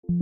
I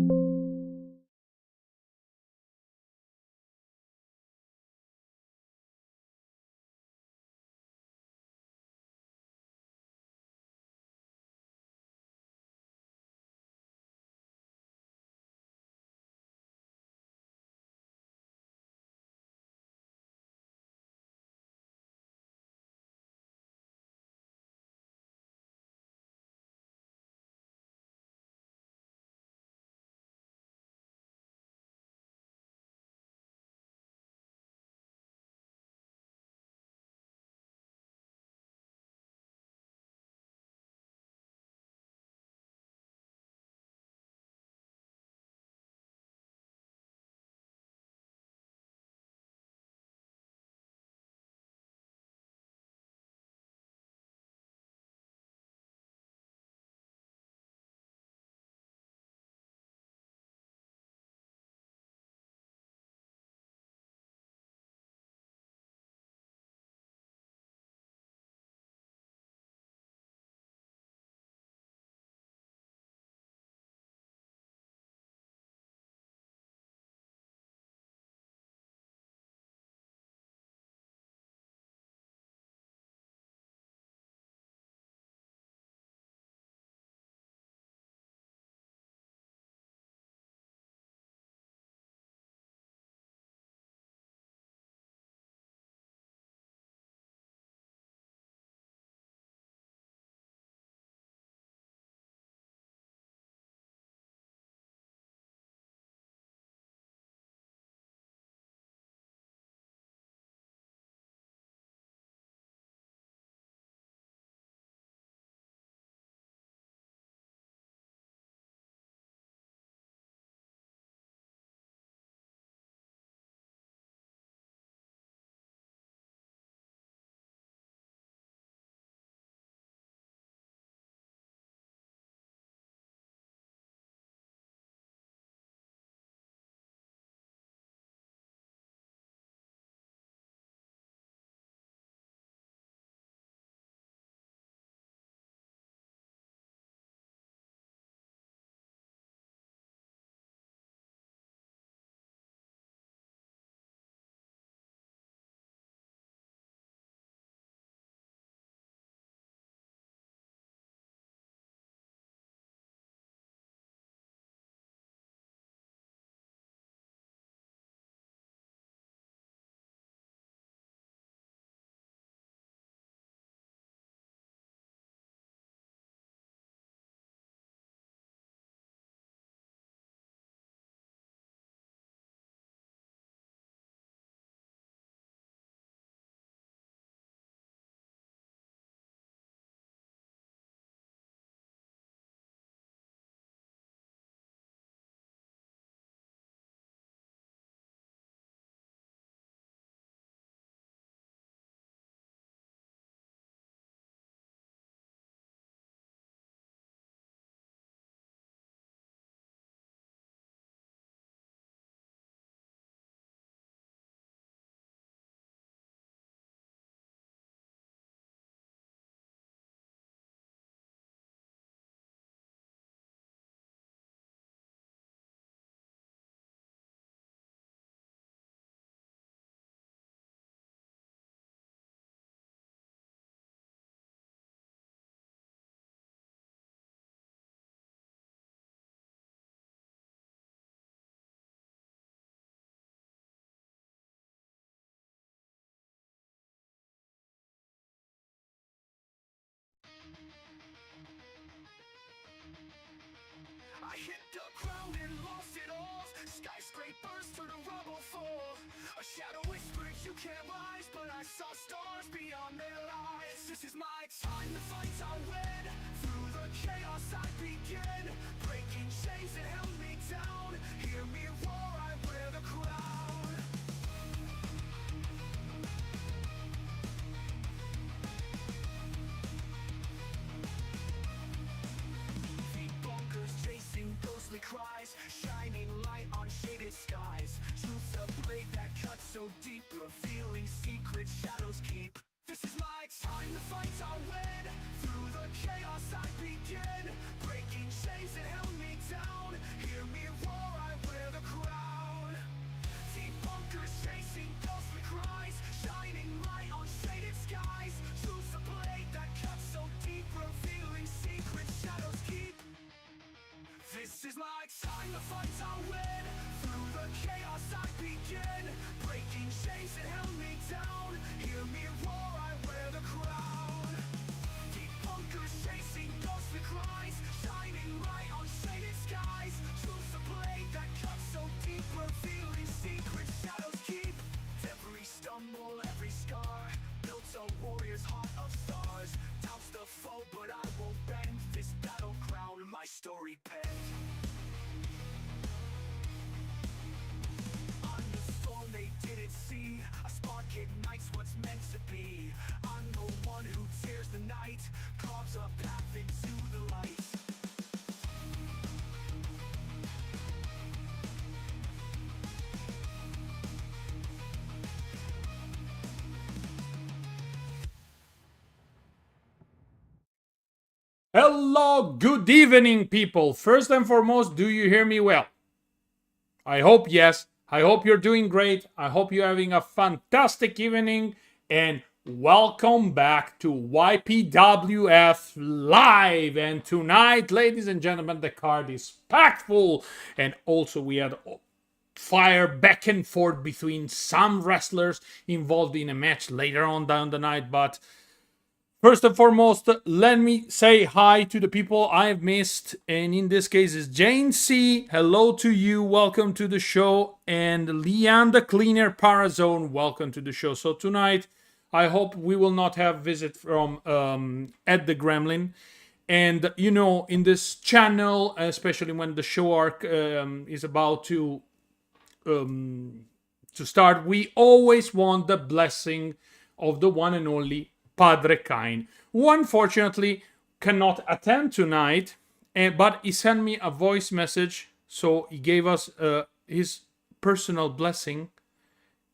hit the ground and lost it all. Skyscrapers to the rubble fall. A shadow whispered you can't rise, but I saw stars beyond their lies. This is my time, the fights I win. Through the chaos I begin, breaking chains that held me down. Hear me roar, I wear the crown. Ghostly cries, shining light on shaded skies. Truth's a blade that cuts so deep, revealing secrets shadows keep. This is my time, the fights I win. Through the chaos I begin, breaking chains that held me down. Hear Hear me roar, I wear the crown. Deep bunkers chasing ghostly cries, shining light on shaded skies. Choose a blade that cuts so deep, revealing secret shadows keep. This is my time, the fights I'll win. Through the chaos I begin, breaking chains that held me down. Hear me roar, I wear the crown. Deep bunkers chasing ghostly cries, shining light on shaded skies. Choose a blade that cuts so deep, revealing secret shadows keep. Every stumble, every scar, built a warrior's heart of stars. Doubts the foe, but I won't bend. This battle crown, my story penned. I'm the storm they didn't see. A spark ignites what's meant to be. I'm the one who tears the night, carves a path into the light. Hello, good evening, people. First and foremost, do you hear me well? I hope yes. I hope you're doing great. I hope you're having a fantastic evening. And welcome back to YPWF Live. And tonight, ladies and gentlemen, the card is packed full. And also, we had fire back and forth between some wrestlers involved in a match later on down the night. But first and foremost, let me say hi to the people I've missed. And in this case, is Jane C. Hello to you. Welcome to the show. And Leanne the Cleaner Parazone. Welcome to the show. So tonight, I hope we will not have visit from Ed the Gremlin. And, you know, in this channel, especially when the show arc is about to start, we always want the blessing of the one and only Padre Cain, who unfortunately cannot attend tonight, but he sent me a voice message, so he gave us his personal blessing,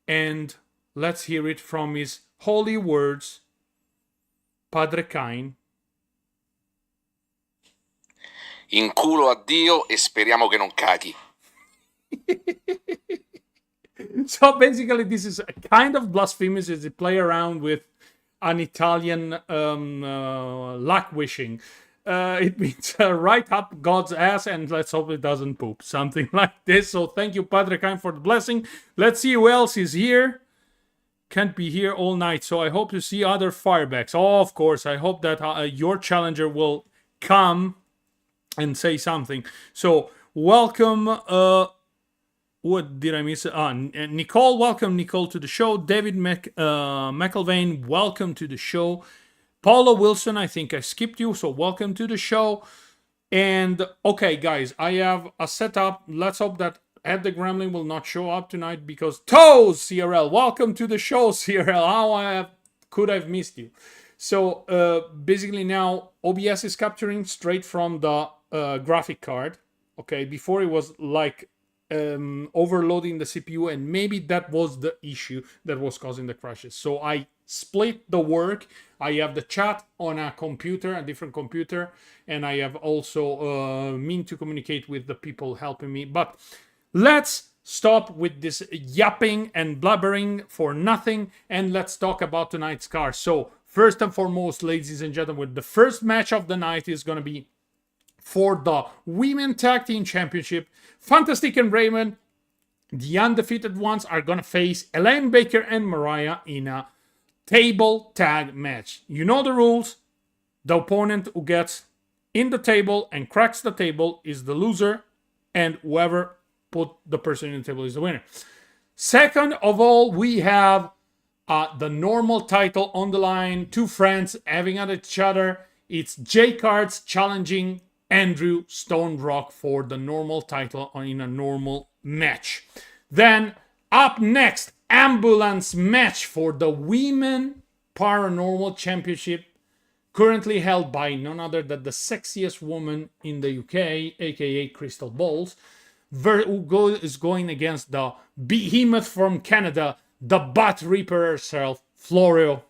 and let's hear it from his holy words. Padre Cain. In culo a Dio e speriamo che non caghi. So basically, this is a kind of blasphemous as they play around with an Italian luck wishing. It means right up God's ass and let's hope it doesn't poop. Something like this. So thank you, Padre Cain, for the blessing. Let's see who else is here. Can't be here all night, so I hope to see other firebacks. Oh, of course, I hope that your challenger will come and say something. So welcome. What did I miss? Nicole, welcome, Nicole, to the show. David McElvain, welcome to the show. Paula Wilson, I think I skipped you, so welcome to the show. And, okay, guys, I have a setup. Let's hope that Ed the Gremlin will not show up tonight because Toes, CRL, welcome to the show, CRL. How could I have missed you? So, basically now, OBS is capturing straight from the graphic card. Okay, before it was like overloading the CPU, and maybe that was the issue that was causing the crashes. So I split the work. I have the chat on a computer, a different computer, and I have also mean to communicate with the people helping me. But let's stop with this yapping and blubbering for nothing, and let's talk about tonight's card. So first and foremost, ladies and gentlemen, the first match of the night is going to be for the Women Tag Team Championship. Fantastic and Raymond, the undefeated ones, are going to face Elaine Baker and Mariah in a table tag match. You know the rules. The opponent who gets in the table and cracks the table is the loser, and whoever put the person in the table is the winner. Second of all, we have the normal title on the line. Two friends having at each other. It's J Cards challenging Andrew Stone Rock for the normal title in a normal match. Then up next, ambulance match for the Women Paranormal Championship, currently held by none other than the sexiest woman in the UK, aka Crystal Balls, who is going against the behemoth from Canada, the Butt Reaper herself, Florio.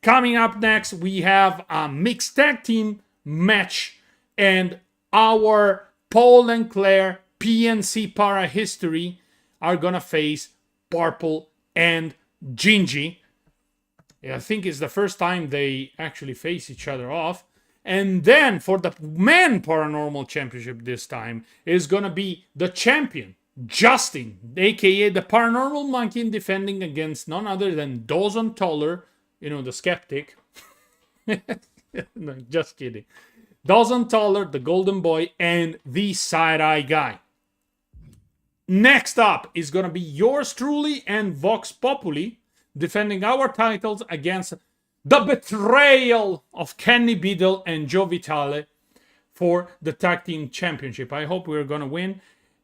Coming up next, we have a mixed tag team match, and our Paul and Claire, PNC Para History, are gonna face Purple and Gingy. I think it's the first time they actually face each other off. And then for the Men Paranormal Championship this time is gonna be the champion, Justin, aka the Paranormal Monkey, defending against none other than Dawson Toller, the skeptic. No, just kidding. Dawson Toller, the Golden Boy, and the Side-Eye Guy. Next up is gonna be yours truly and Vox Populi defending our titles against the betrayal of Kenny Biddle and Joe Vitale for the Tag Team Championship. I hope we're gonna win.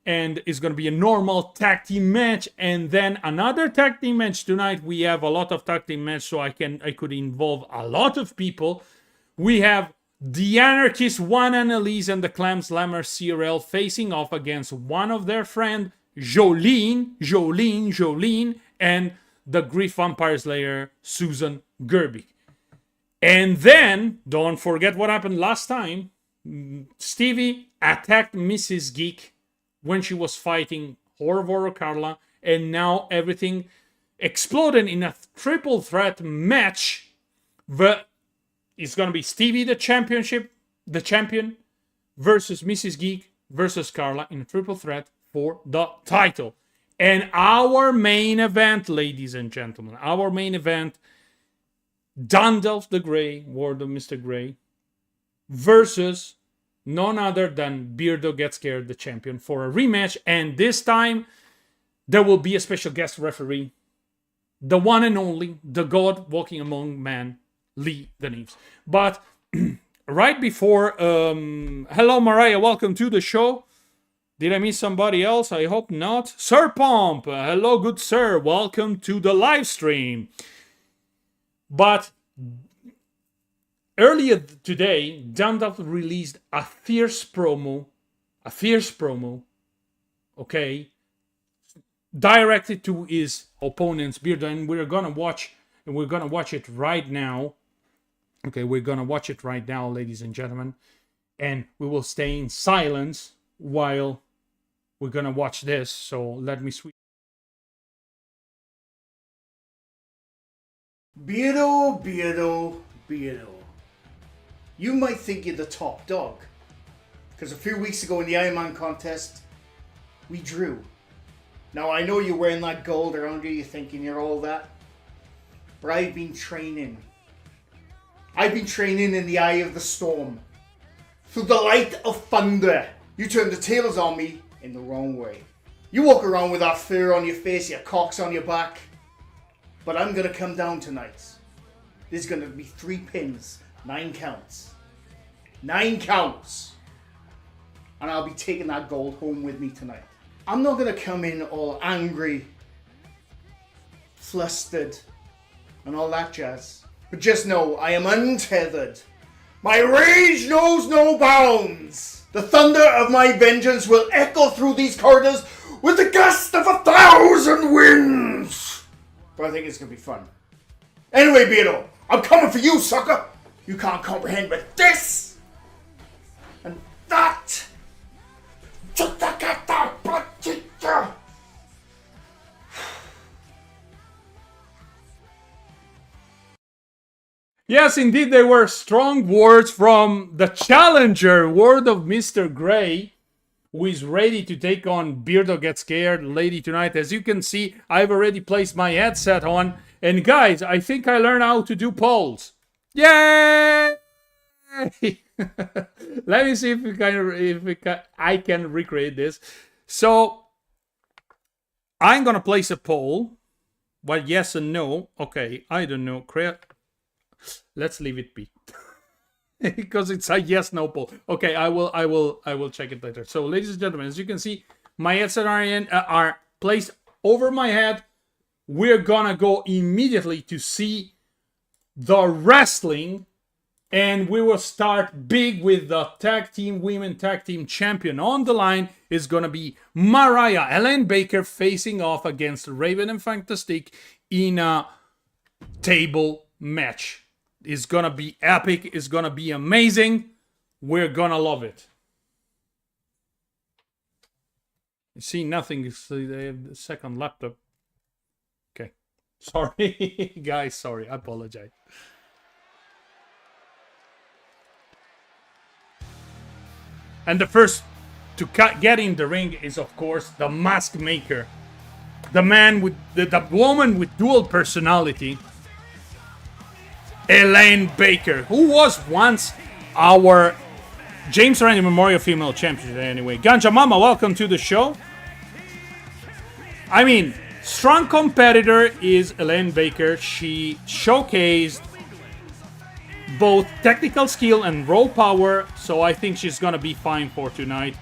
And it's going to be a normal tag team match. And then another tag team match tonight. We have a lot of tag team matches, so I could involve a lot of people. We have the Anarchist, Juan Annalise, and the Clam Slammer CRL facing off against one of their friend, Jolene, and the Grief Vampire Slayer, Susan Gerby. And then, don't forget what happened last time. Stevie attacked Mrs. Geek when she was fighting Horvor Carla, and now everything exploded in a triple threat match. It's gonna be Stevie the champion, versus Mrs. Geek versus Carla in a triple threat for the title. And our main event, ladies and gentlemen, Gandalf the Grey, Ward of Mr. Grey, versus none other than Beardo Gets Scared, the champion, for a rematch. And this time, there will be a special guest referee. The one and only, the God walking among men, Lee the Neves. But right before... hello, Mariah. Welcome to the show. Did I miss somebody else? I hope not. Sir Pomp. Hello, good sir. Welcome to the live stream. But... earlier today, Gandalf released a fierce promo, okay, directed to his opponents, Beardo, and we're gonna watch it right now. Okay, we're gonna watch it right now, ladies and gentlemen, and we will stay in silence while we're gonna watch this. So let me switch. Beardo. You might think you're the top dog, because a few weeks ago in the Iron Man contest, we drew. Now I know you're wearing that gold around you, you're thinking you're all that, but I've been training. I've been training in the eye of the storm. Through the light of thunder, you turned the tables on me in the wrong way. You walk around with that fear on your face, your cock's on your back, but I'm gonna come down tonight. There's gonna be 3 pins. 9 counts. 9 counts. And I'll be taking that gold home with me tonight. I'm not going to come in all angry, flustered, and all that jazz. But just know I am untethered. My rage knows no bounds. The thunder of my vengeance will echo through these corridors with the gust of 1,000 winds. But I think it's going to be fun. Anyway, Beardo, I'm coming for you, sucker. You can't comprehend with this and that. Yes, indeed, they were strong words from the challenger, Word of Mr. Grey, who is ready to take on Beardo Gets Scared lady tonight. As you can see, I've already placed my headset on. And guys, I think I learned how to do polls. Yay! Let me see if I can recreate this. So I'm gonna place a poll. Well, yes and no. Okay, I don't know. Let's leave it be because it's a yes/no poll. Okay, I will check it later. So, ladies and gentlemen, as you can see, my headset are placed over my head. We're gonna go immediately to see the wrestling, and we will start big with the women tag team champion. On the line is gonna be Mariah Ellen Baker facing off against Raven and Fantastic in a table match. It's gonna be epic. It's gonna be amazing. We're gonna love it. See nothing. See, they have the second laptop. Okay. Sorry, guys. Sorry. I apologize. And the first to get in the ring is, of course, the mask maker. The man with the woman with dual personality. Elaine Baker, who was once our James Randi Memorial Female Champion anyway. Ganja Mama, welcome to the show. I mean, strong competitor is Elaine Baker. She showcased both technical skill and raw power, so I think she's gonna be fine for tonight.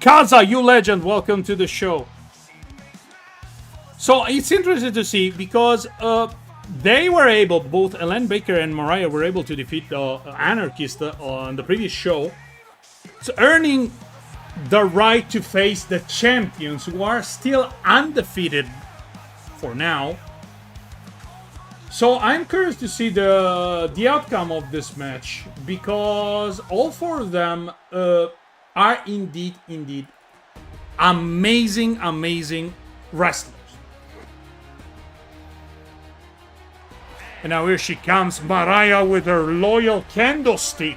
Kaza, you legend, welcome to the show. So it's interesting to see because they were able, both Elaine Baker and Mariah were able to defeat the Anarchist on the previous show. So earning the right to face the champions who are still undefeated for now. So I'm curious to see the outcome of this match because all four of them are indeed amazing wrestlers. And now here she comes, Mariah with her loyal candlestick.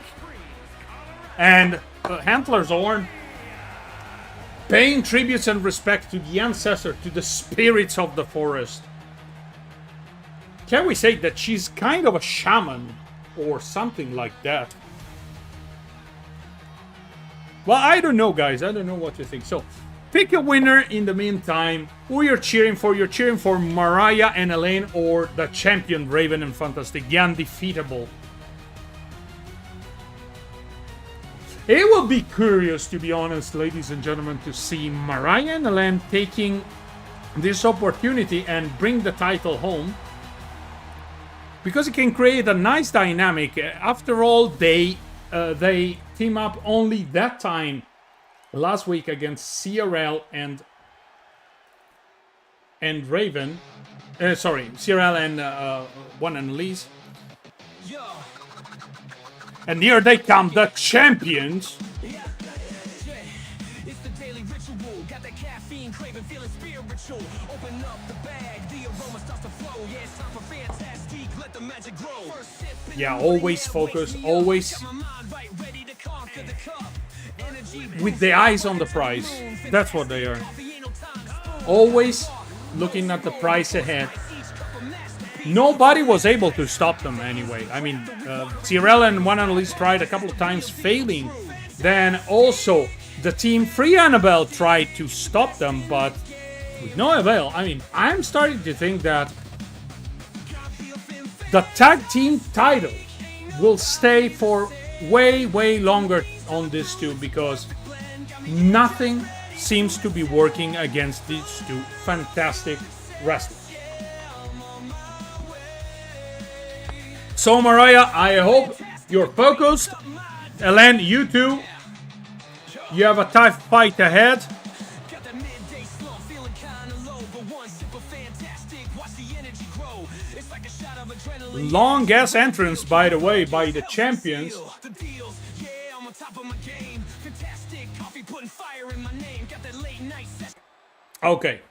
And Antler's horn. Paying tributes and respect to the ancestor, to the spirits of the forest. Can we say that she's kind of a shaman or something like that? Well, I don't know, guys. I don't know what you think. So, pick a winner in the meantime. Who you're cheering for? You're cheering for Mariah and Elaine or the champion Raven and Fantastic, the undefeatable. It will be curious, to be honest, ladies and gentlemen, to see Mariah and Elaine taking this opportunity and bring the title home. Because it can create a nice dynamic. After all, they team up only that time last week against CRL and Raven. Sorry, CRL and One and Elise. And here they come, the champions. Yeah, always focus, always with the eyes on the prize. That's what they are. Always looking at the prize ahead. Nobody was able to stop them anyway. I mean, Cyrell and One Analyst tried a couple of times, failing. Then also, the team Free Annabelle tried to stop them, but with no avail. I mean, I'm starting to think that the tag team title will stay for way longer on this two because nothing seems to be working against these two fantastic wrestlers. So Mariah, I hope you're focused. Elaine, you too. You have a tough fight ahead. Long ass entrance, by the way, by the champions. Okay.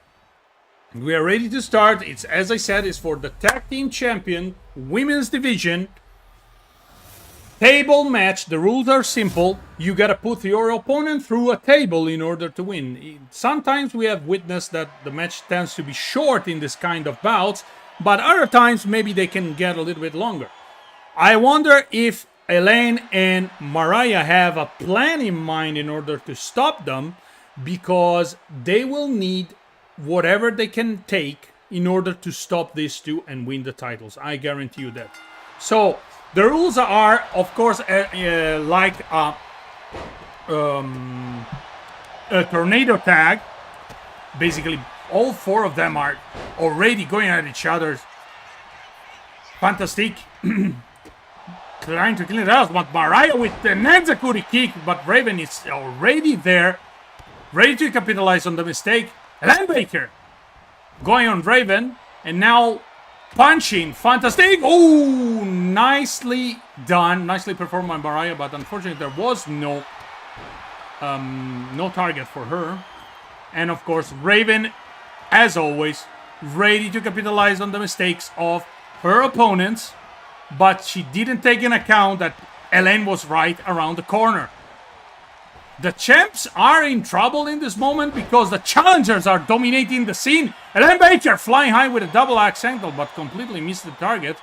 We are ready to start. It's, as I said, it's for the tag team champion, women's division. Table match. The rules are simple. You gotta put your opponent through a table in order to win. Sometimes we have witnessed that the match tends to be short in this kind of bouts, but other times maybe they can get a little bit longer. I wonder if Elaine and Mariah have a plan in mind in order to stop them, because they will need whatever they can take in order to stop these two and win the titles. I guarantee you that. So the rules are, of course, like a tornado tag. Basically, all four of them are already going at each other. Fantastic. Trying to clean it out, but Mariah with the Nanzakuri kick, but Raven is already there, ready to capitalize on the mistake. Elaine Baker going on Raven, and now punching. Fantastic. Oh, nicely done. Nicely performed by Mariah, but unfortunately there was no target for her. And of course, Raven, as always, ready to capitalize on the mistakes of her opponents. But she didn't take into account that Elaine was right around the corner. The champs are in trouble in this moment because the challengers are dominating the scene. Elaine Baker flying high with a double axe handle, but completely missed the target.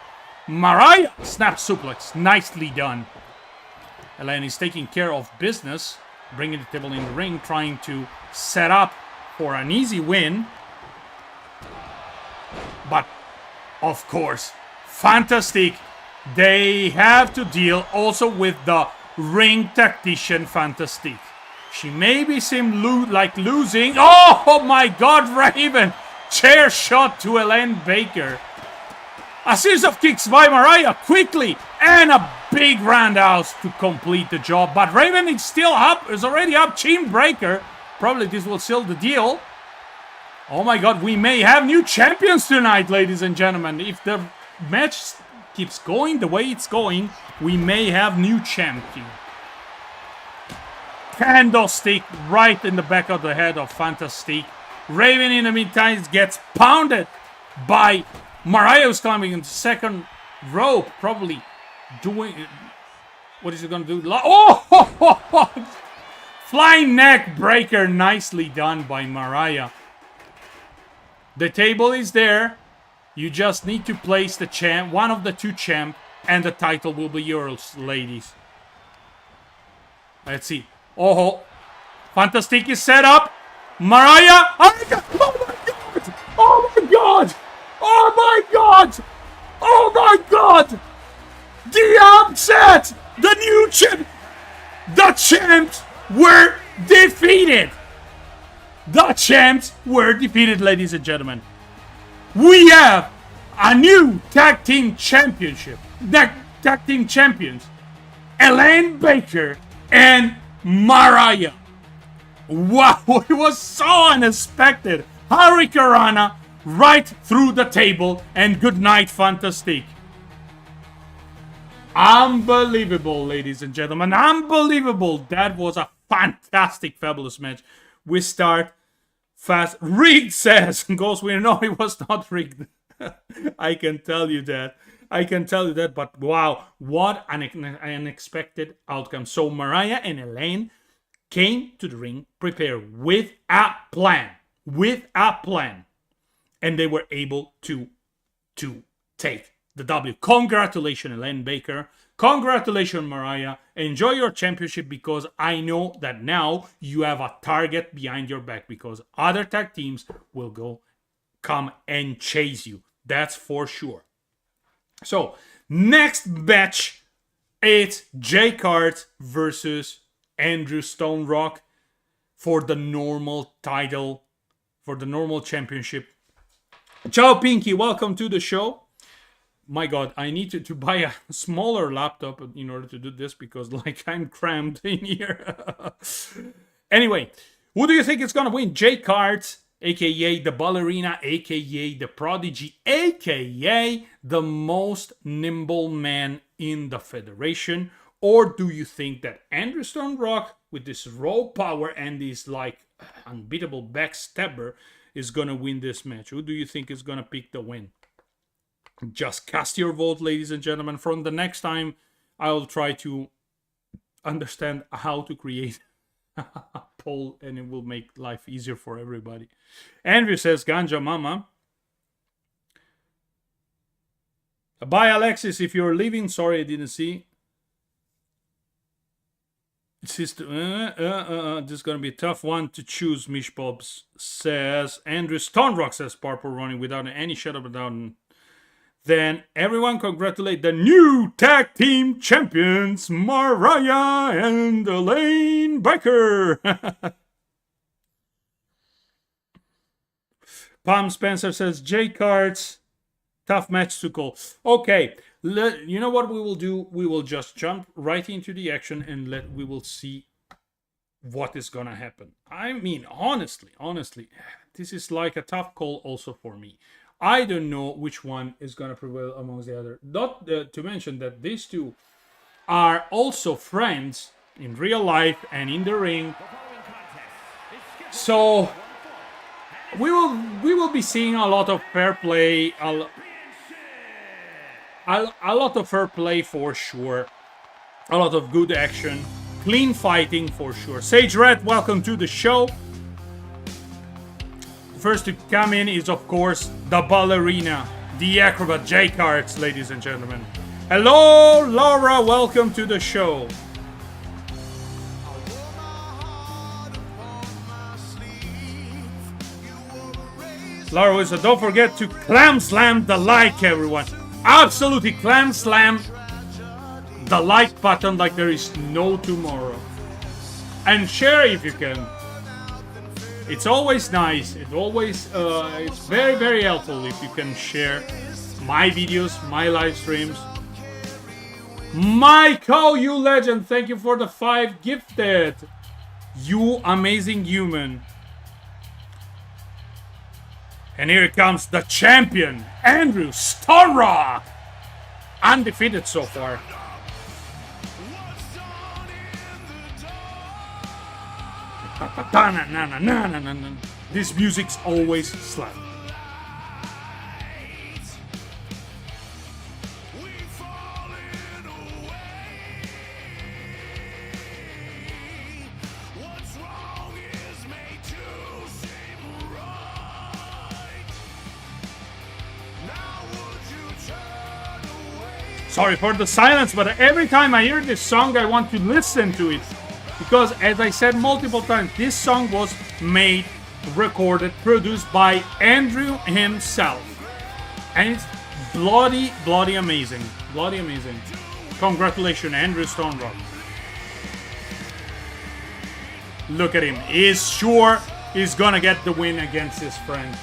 Mariah snap suplex, nicely done. Elaine is taking care of business, bringing the table in the ring, trying to set up for an easy win. But, of course, Fantastic. They have to deal also with the ring tactician Fantastic. She maybe seem like losing. Oh my God, Raven! Chair shot to Elaine Baker. A series of kicks by Mariah quickly, and a big roundhouse to complete the job. But Raven is still up, is already up. Chin breaker. Probably this will seal the deal. Oh my God, we may have new champions tonight, ladies and gentlemen. If the match keeps going the way it's going, we may have new champion. Candlestick right in the back of the head of Fantastic. Raven in the meantime gets pounded by Mariah, who's climbing in the second rope, probably doing... What is he going to do? Oh! Flying neck breaker, nicely done by Mariah. The table is there. You just need to place the champ, one of the two champ, and the title will be yours, ladies. Let's see. Oh, Fantastic is set up. Mariah. Oh my God! Oh my God! Oh my God! Oh my God! The upset! The new champ! The champs were defeated! The champs were defeated, ladies and gentlemen. We have a new tag team championship. Tag team champions. Elaine Baker and Mariah. Wow, it was so unexpected. Hurricanrana right through the table, and good night, Fantastic. Unbelievable, ladies and gentlemen. Unbelievable. That was a fantastic, fabulous match. We start fast. Rigged, says Ghostwinner. No, it was not rigged. I can tell you that. But wow, what an unexpected outcome. So Mariah and Elaine came to the ring prepared with a plan. And they were able to take the W. Congratulations, Elaine Baker. Congratulations, Mariah. Enjoy your championship, because I know that now you have a target behind your back, because other tag teams will come and chase you. That's for sure. So, next match, it's Jay Cart versus Andrew Stone Rock for the normal title, for the normal championship. Ciao, Pinky. Welcome to the show. My God, I need to buy a smaller laptop in order to do this, because like I'm crammed in here. Anyway, who do you think is going to win? Jay Cart, aka the Ballerina, aka the Prodigy, aka the most nimble man in the Federation? Or do you think that Andrew Stone Rock, with this raw power and this like unbeatable backstabber, is going to win this match? Who do you think is going to pick the win? Just cast your vote, ladies and gentlemen. From the next time, I'll try to understand how to create a poll, and it will make life easier for everybody. Andrew says, Ganja Mama. Bye, Alexis. If you're leaving, sorry I didn't see. This is going to be a tough one to choose. Mish Bobs says. Andrew Stone Rock says Purple running without any shadow of a doubt. Then everyone congratulate the new tag team champions, Mariah and Elaine Baker. Palm Spencer says, Jay Carts, tough match to call. Okay, you know what we will do? We will just jump right into the action, and we will see what is going to happen. I mean, honestly, this is like a tough call also for me. I don't know which one is going to prevail amongst the other. Not to mention that these two are also friends in real life and in the ring. So we will be seeing a lot of fair play, a lot of fair play for sure, a lot of good action, clean fighting for sure. Sage Red, welcome to the show. First to come in is of course the ballerina, the acrobat J Cards, ladies and gentlemen. Hello, Laura, welcome to the show. Laura, so don't forget to clam slam the like, everyone. Absolutely clam slam the like button like there is no tomorrow. And share if you can. It's always nice. It's very, very helpful if you can share my videos, my live streams. Michael, you legend, thank you for the 5 gifted. You amazing human. And here comes the champion, Andrew Stonerock. Undefeated so far. This music's always slap. Sorry for the silence, but every time I hear this song, I want to listen to it. Because, as I said multiple times, this song was made, recorded, produced by Andrew himself. And it's bloody, bloody amazing. Bloody amazing. Congratulations, Andrew Stonerock. Look at him. He's sure he's gonna get the win against his friend.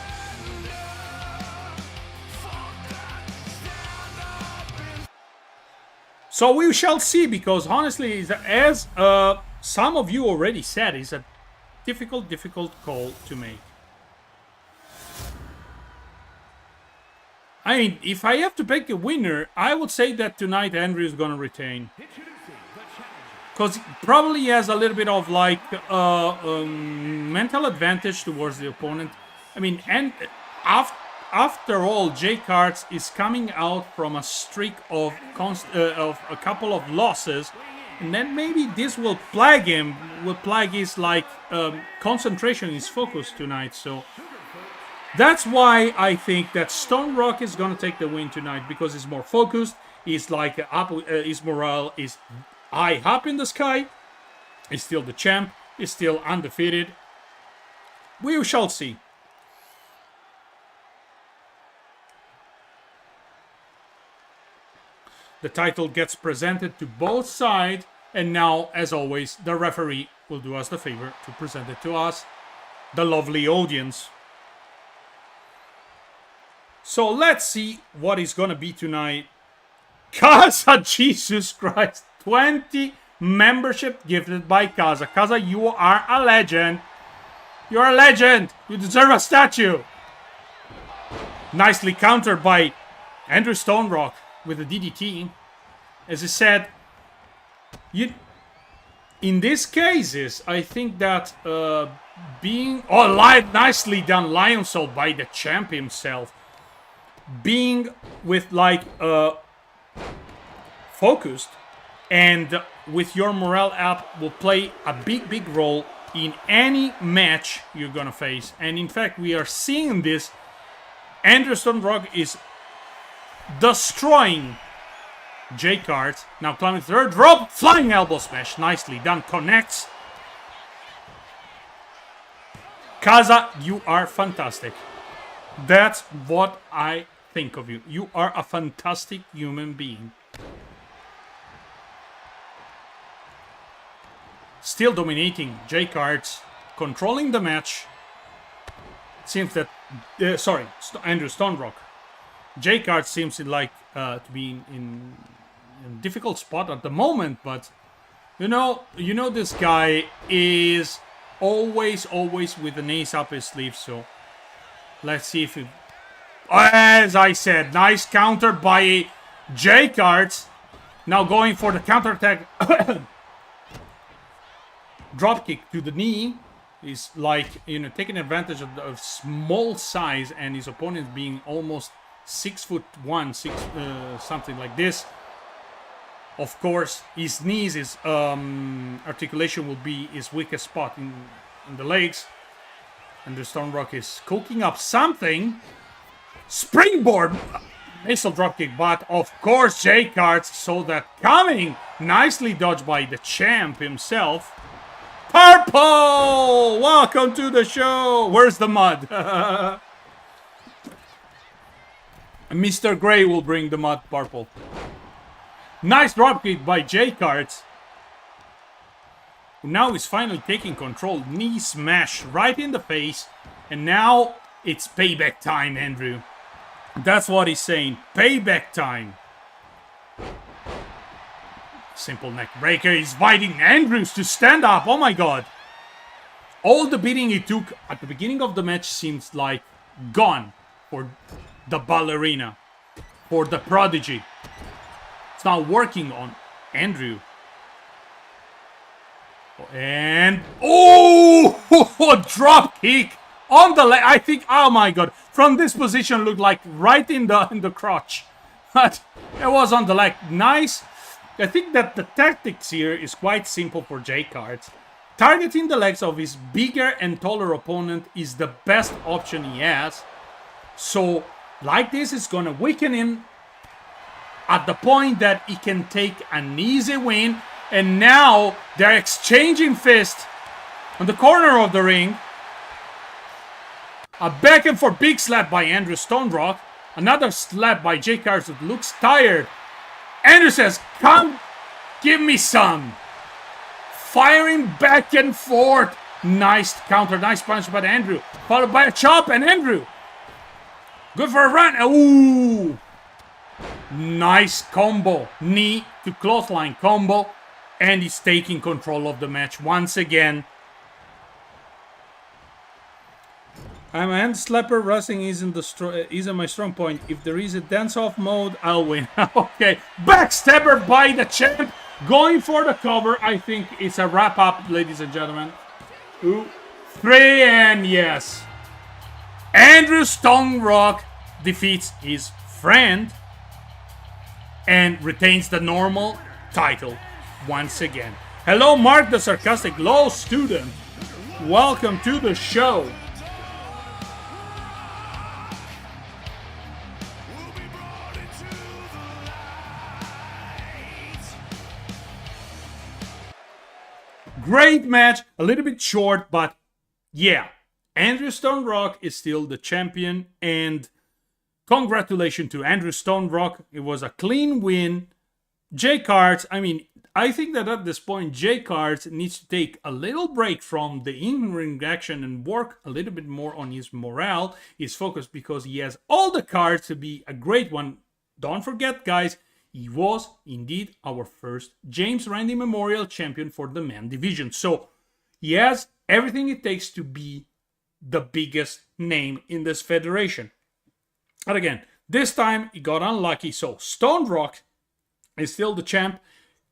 So we shall see, because honestly, as some of you already said, it's a difficult call to make. I mean, if I have to pick a winner, I would say that tonight Andrew is gonna retain. Because probably he has a little bit of like mental advantage towards the opponent. I mean, and after all, J Cards is coming out from a streak of a couple of losses, and then maybe this will plague him, will plague his like concentration, his focus tonight. So that's why I think that Stonerock is gonna take the win tonight, because he's more focused. He's like his morale is high up in the sky. He's still the champ. He's still undefeated. We shall see. The title gets presented to both sides, and now, as always, the referee will do us the favor to present it to us, the lovely audience. So let's see what is gonna be tonight. Kaza, Jesus Christ, 20 membership gifted by Kaza. Kaza, you are a legend. You're a legend. You deserve a statue. Nicely countered by Andrew Stonerock with a DDT. As I said, in these cases, I think that nicely done Lionsoul by the champ himself, being with like focused and with your morale up will play a big role in any match you're gonna face. And in fact, we are seeing this. Andrew Stonerock is destroying J Cards. Now climbing third rope, flying elbow smash, nicely done, connects. Kaza, you are fantastic. That's what I think of you. You are a fantastic human being. Still dominating J Cards, controlling the match. Seems that Andrew Stonerock. J Cards seems like to be in a difficult spot at the moment, but you know this guy is always with an ace up his sleeve. So let's see if it. As I said, nice counter by J Cards. Now going for the counter attack. Drop kick to the knee. He's like, taking advantage of the small size and his opponent being almost 6'1", something like this. Of course, his knees, his articulation will be his weakest spot in the legs. And the Stone Rock is cooking up something. Springboard! Missile dropkick, but of course J-Cards saw that coming. Nicely dodged by the champ himself. Purple! Welcome to the show! Where's the mud? Mr. Gray will bring the mud, Purple. Nice dropkick by J-Cards. Now he's finally taking control. Knee smash right in the face. And now it's payback time, Andrew. That's what he's saying. Payback time. Simple neck breaker. He's inviting Andrews to stand up. Oh my god. All the beating he took at the beginning of the match seems like gone for the ballerina. For the prodigy. It's now working on Andrew. And oh, drop kick on the leg. I think, oh my god, from this position looked like right in the crotch, but it was on the leg. Nice. I think that the tactics here is quite simple for J-Cards. Targeting the legs of his bigger and taller opponent is the best option he has. So like this, it's gonna weaken him at the point that he can take an easy win. And now they're exchanging fists on the corner of the ring. A back and forth big slap by Andrew Stonerock. Another slap by J-Cards that looks tired. Andrew says, come, give me some. Firing back and forth. Nice counter, nice punch by Andrew. Followed by a chop and Andrew. Good for a run. Ooh. Nice combo. Knee to clothesline combo. And he's taking control of the match once again. Hand slapper wrestling isn't my strong point. If there is a dance-off mode, I'll win. Okay, backstabber by the champ, going for the cover. I think it's a wrap-up, ladies and gentlemen. 2, 3, and yes, Andrew Stonerock defeats his friend and retains the normal title once again. Hello, Mark the Sarcastic Law Student. Welcome to the show. Great match, a little bit short, but yeah, Andrew Stonerock is still the champion, and congratulations to Andrew Stonerock. It was a clean win. J-Cards, I mean, I think that at this point, J-Cards needs to take a little break from the in-ring action and work a little bit more on his morale, his focus, because he has all the cards to be a great one. Don't forget, guys, he was indeed our first James Randi Memorial Champion for the men division. So he has everything it takes to be the biggest name in this federation. And again, this time he got unlucky. So Stonerock is still the champ.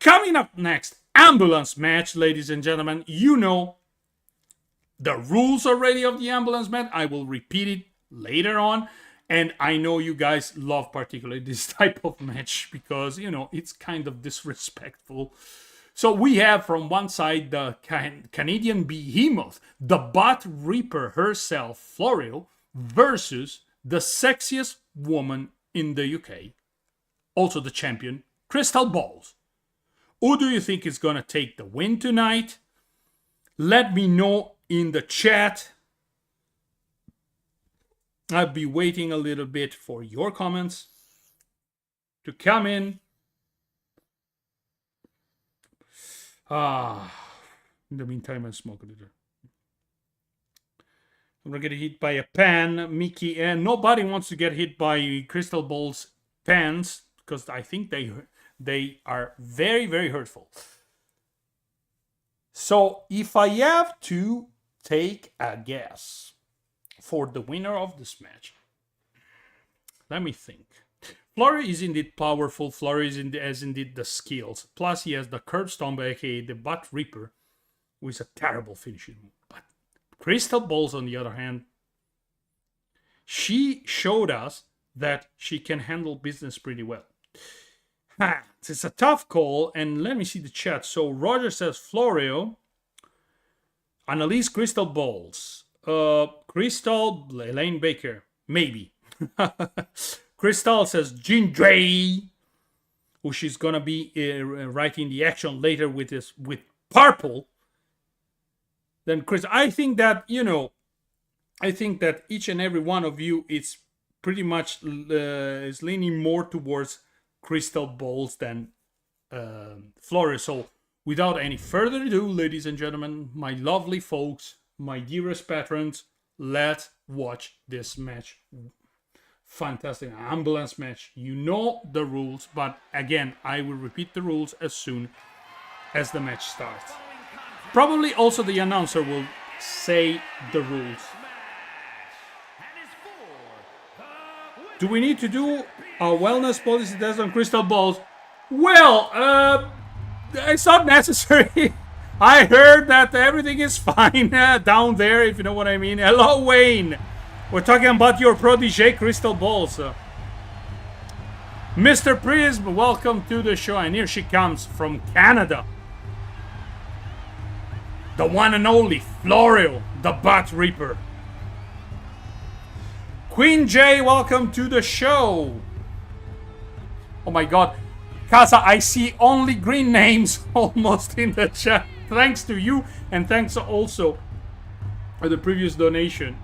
Coming up next, ambulance match, ladies and gentlemen. You know the rules already of the ambulance match. I will repeat it later on. And I know you guys love particularly this type of match because, you know, it's kind of disrespectful. So we have from one side the Canadian behemoth, the butt reaper herself, Florio, versus the sexiest woman in the UK. Also the champion, Crystal Balls. Who do you think is going to take the win tonight? Let me know in the chat. I'll be waiting a little bit for your comments to come in. In the meantime, I'll smoke a little. I'm going to get hit by a pan, Mickey, and nobody wants to get hit by Crystal Ball's pans because I think they are very, very hurtful. So if I have to take a guess for the winner of this match, let me think. Florio is indeed powerful. Florio has indeed the skills. Plus he has the curb stomp, aka the butt reaper, which is a terrible finishing move. But Crystal Balls, on the other hand, she showed us that she can handle business pretty well. It's a tough call, and let me see the chat. So Roger says Florio, Annalise Crystal Balls, Crystal Elaine Baker, maybe. Crystal says Ginger, who she's gonna be writing the action later with Purple. Then Chris, I think that each and every one of you is pretty much is leaning more towards Crystal Balls than Florio. So without any further ado, ladies and gentlemen, my lovely folks, my dearest patrons, let's watch this match. Fantastic ambulance match. You know the rules, but again, I will repeat the rules as soon as the match starts. Probably also the announcer will say the rules. Do we need to do a wellness policy test on Crystal Balls? Well, it's not necessary. I heard that everything is fine down there, if you know what I mean. Hello, Wayne. We're talking about your protege, Crystal Balls. Mr. Prism, welcome to the show. And here she comes from Canada. The one and only Florio, the Butt Reaper. Queen J, welcome to the show. Oh my god. Casa, I see only green names almost in the chat. Thanks to you, and thanks also for the previous donation.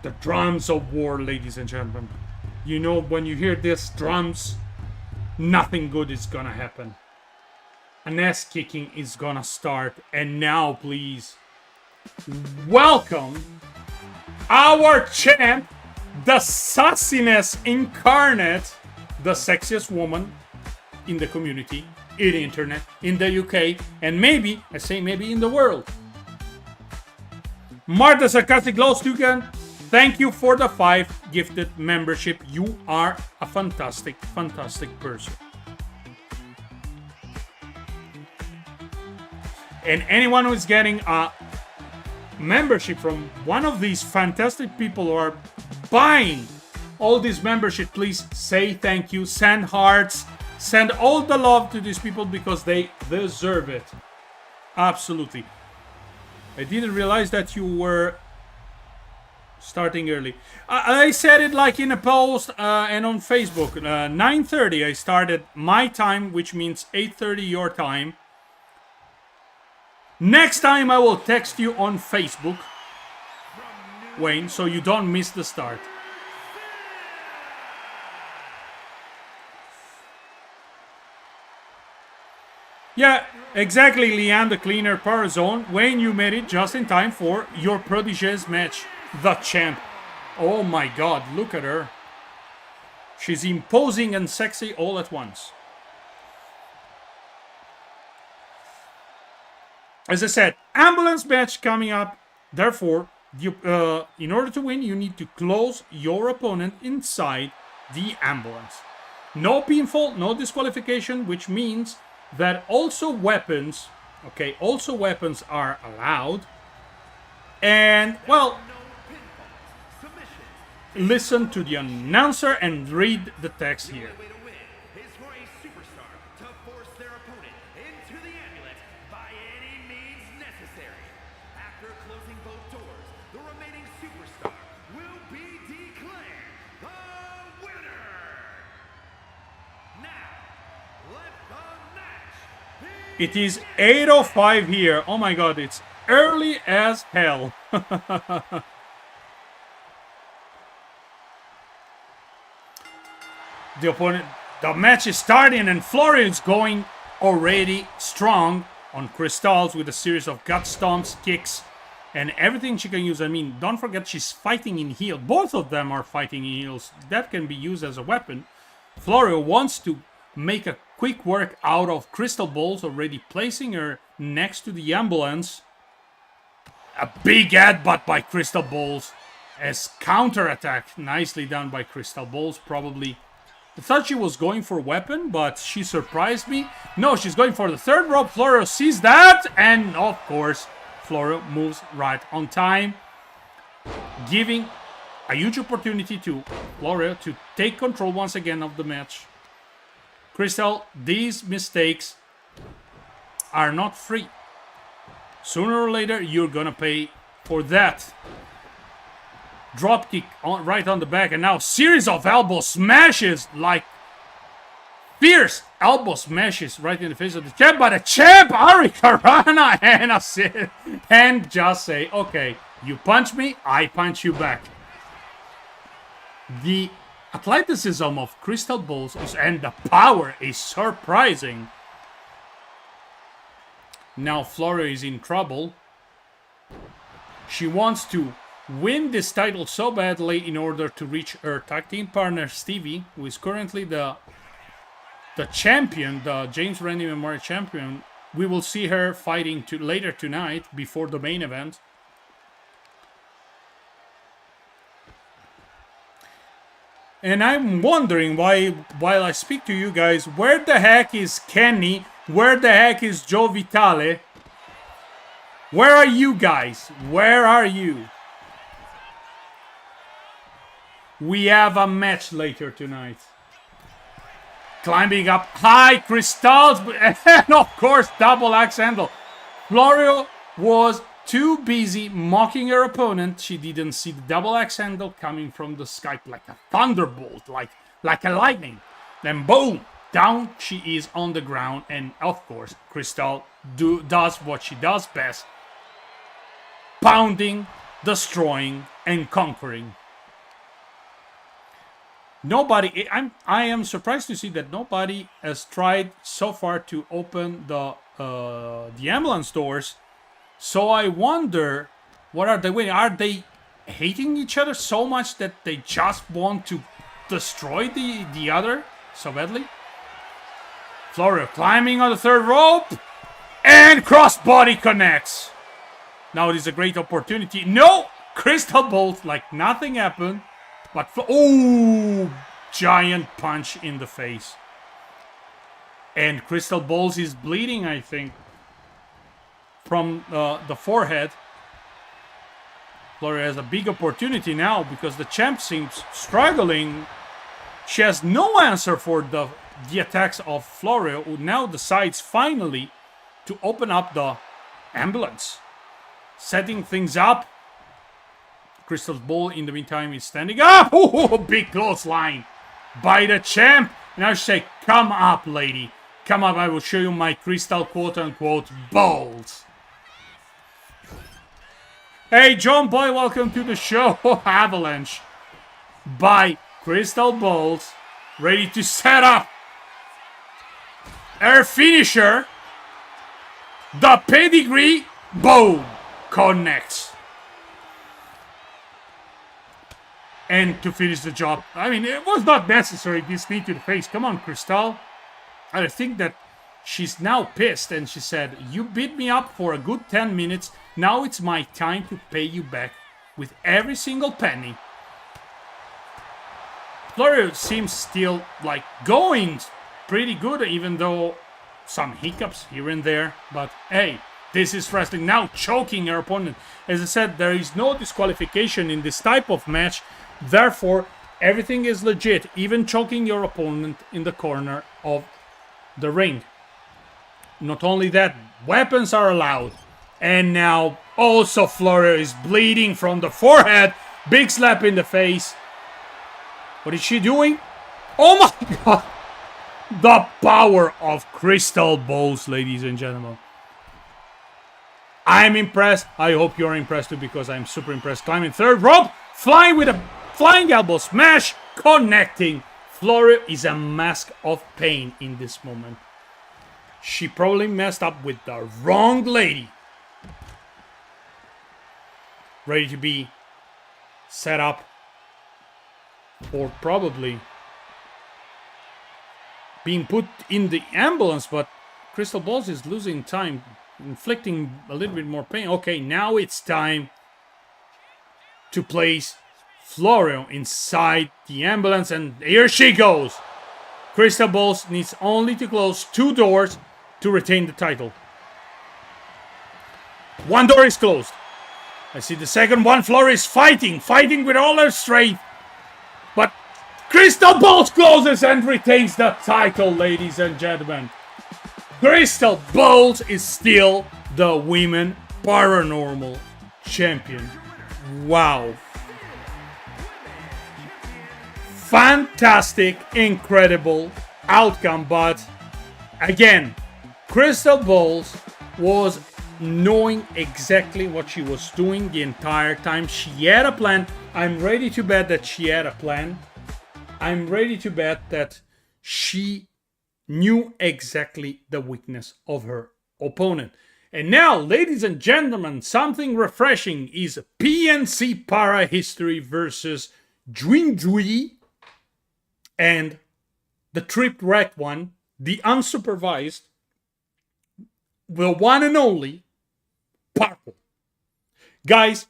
The drums of war, ladies and gentlemen. You know, when you hear this drums, nothing good is gonna happen. An ass kicking is gonna start. And now, please, welcome our champ, the sassiness incarnate, the sexiest woman in the community, in the internet, in the UK, and maybe, I say maybe, in the world. Marta Sarcastic Lowstugan, thank you for the 5 gifted membership. You are a fantastic, fantastic person. And anyone who is getting a membership from one of these fantastic people who are buying all this membership, please say thank you, send hearts, send all the love to these people because they deserve it. Absolutely. I didn't realize that you were starting early. I said it like in a post and on Facebook. 9:30 I started my time, which means 8:30 your time. Next time I will text you on Facebook, Wayne, so you don't miss the start. Yeah, exactly, Leanne, the cleaner power zone. Wayne, you made it just in time for your protege's match. The champ. Oh my god, look at her. She's imposing and sexy all at once. As I said, ambulance match coming up. Therefore, in order to win, you need to close your opponent inside the ambulance. No pinfall, no disqualification, which means that also weapons, okay, also weapons are allowed. And, well, listen to the announcer and read the text here. It is 8:05 here. Oh my god, it's early as hell. The match is starting and Florio is going already strong on Crystals with a series of gut stomps, kicks, and everything she can use. I mean, don't forget she's fighting in heel. Both of them are fighting in heels. That can be used as a weapon. Florio wants to make a quick work out of Crystal Balls, already placing her next to the ambulance. A big headbutt by Crystal Balls. as counterattack. Nicely done by Crystal Balls, probably. I thought she was going for weapon, but she surprised me. No, she's going for the third rope. Florio sees that, and of course, Florio moves right on time, giving a huge opportunity to Florio to take control once again of the match. Crystal, these mistakes are not free. Sooner or later, you're gonna pay for that. Drop kick right on the back, and now series of elbow smashes, like fierce elbow smashes right in the face of the champ. But the champ, Ari Karana, and just say, okay, you punch me, I punch you back. The athleticism of Crystal Balls and the power is surprising. Now Florio is in trouble. She wants to win this title so badly in order to reach her tag team partner Stevie, who is currently the champion, the James Randy Memorial champion. We will see her fighting later tonight before the main event. And I'm wondering why, while I speak to you guys, where the heck is Kenny? Where the heck is Joe Vitale? Where are you guys? Where are you? We have a match later tonight. Climbing up high, Crystals, and of course, double axe handle. Florio was too busy mocking her opponent. She didn't see the double axe handle coming from the sky like a thunderbolt, like a lightning. Then boom, down she is on the ground, and of course, Crystal does what she does best: pounding, destroying, and conquering. Nobody, I am surprised to see that nobody has tried so far to open the ambulance doors. So I wonder, what are they waiting? Are they hating each other so much that they just want to destroy the other so badly? Florio climbing on the third rope, and crossbody connects. Now it is a great opportunity. No, Crystal Bolt, like nothing happened. But, oh, giant punch in the face. And Crystal Balls is bleeding, I think, from the forehead. Florio has a big opportunity now because the champ seems struggling. She has no answer for the attacks of Florio, who now decides finally to open up the ambulance. Setting things up. Crystal Ball, in the meantime, is standing up. Oh, big clothesline by the champ. Now she say, come up, lady. Come up, I will show you my crystal, quote-unquote, balls. Hey, John Boy, welcome to the show. Avalanche by Crystal Balls. Ready to set up her finisher. The pedigree, boom, connects. And to finish the job. I mean, it was not necessary, this knee to the face. Come on, Crystal. I think that she's now pissed, and she said, you beat me up for a good 10 minutes. Now it's my time to pay you back with every single penny. Florio seems still like going pretty good, even though some hiccups here and there. But hey, this is wrestling. Now choking her opponent. As I said, there is no disqualification in this type of match. Therefore, everything is legit, even choking your opponent in the corner of the ring. Not only that, weapons are allowed. And now, also Florio is bleeding from the forehead. Big slap in the face. What is she doing? Oh my god! The power of Crystal Balls, ladies and gentlemen. I'm impressed. I hope you're impressed too, because I'm super impressed. Climbing third rope, flying with a flying elbow smash, connecting. Florio is a mask of pain in this moment. She probably messed up with the wrong lady. Ready to be set up for probably being put in the ambulance, but Crystal Balls is losing time, inflicting a little bit more pain. Okay, now it's time to place Florio inside the ambulance, and here she goes. Crystal Balls needs only to close 2 doors to retain the title. 1 door is closed. I see the second one. Florio is fighting with all her strength. But Crystal Balls closes and retains the title, ladies and gentlemen. Crystal Balls is still the Women Paranormal Champion. Wow. Fantastic, incredible outcome, but again, Crystal Balls was knowing exactly what she was doing the entire time. She had a plan. I'm ready to bet that she had a plan. I'm ready to bet that she knew exactly the weakness of her opponent. And now, ladies and gentlemen, something refreshing is PNC Para History versus Dwindwi and the tripped wreck one, the unsupervised, the one and only Purple. Guys,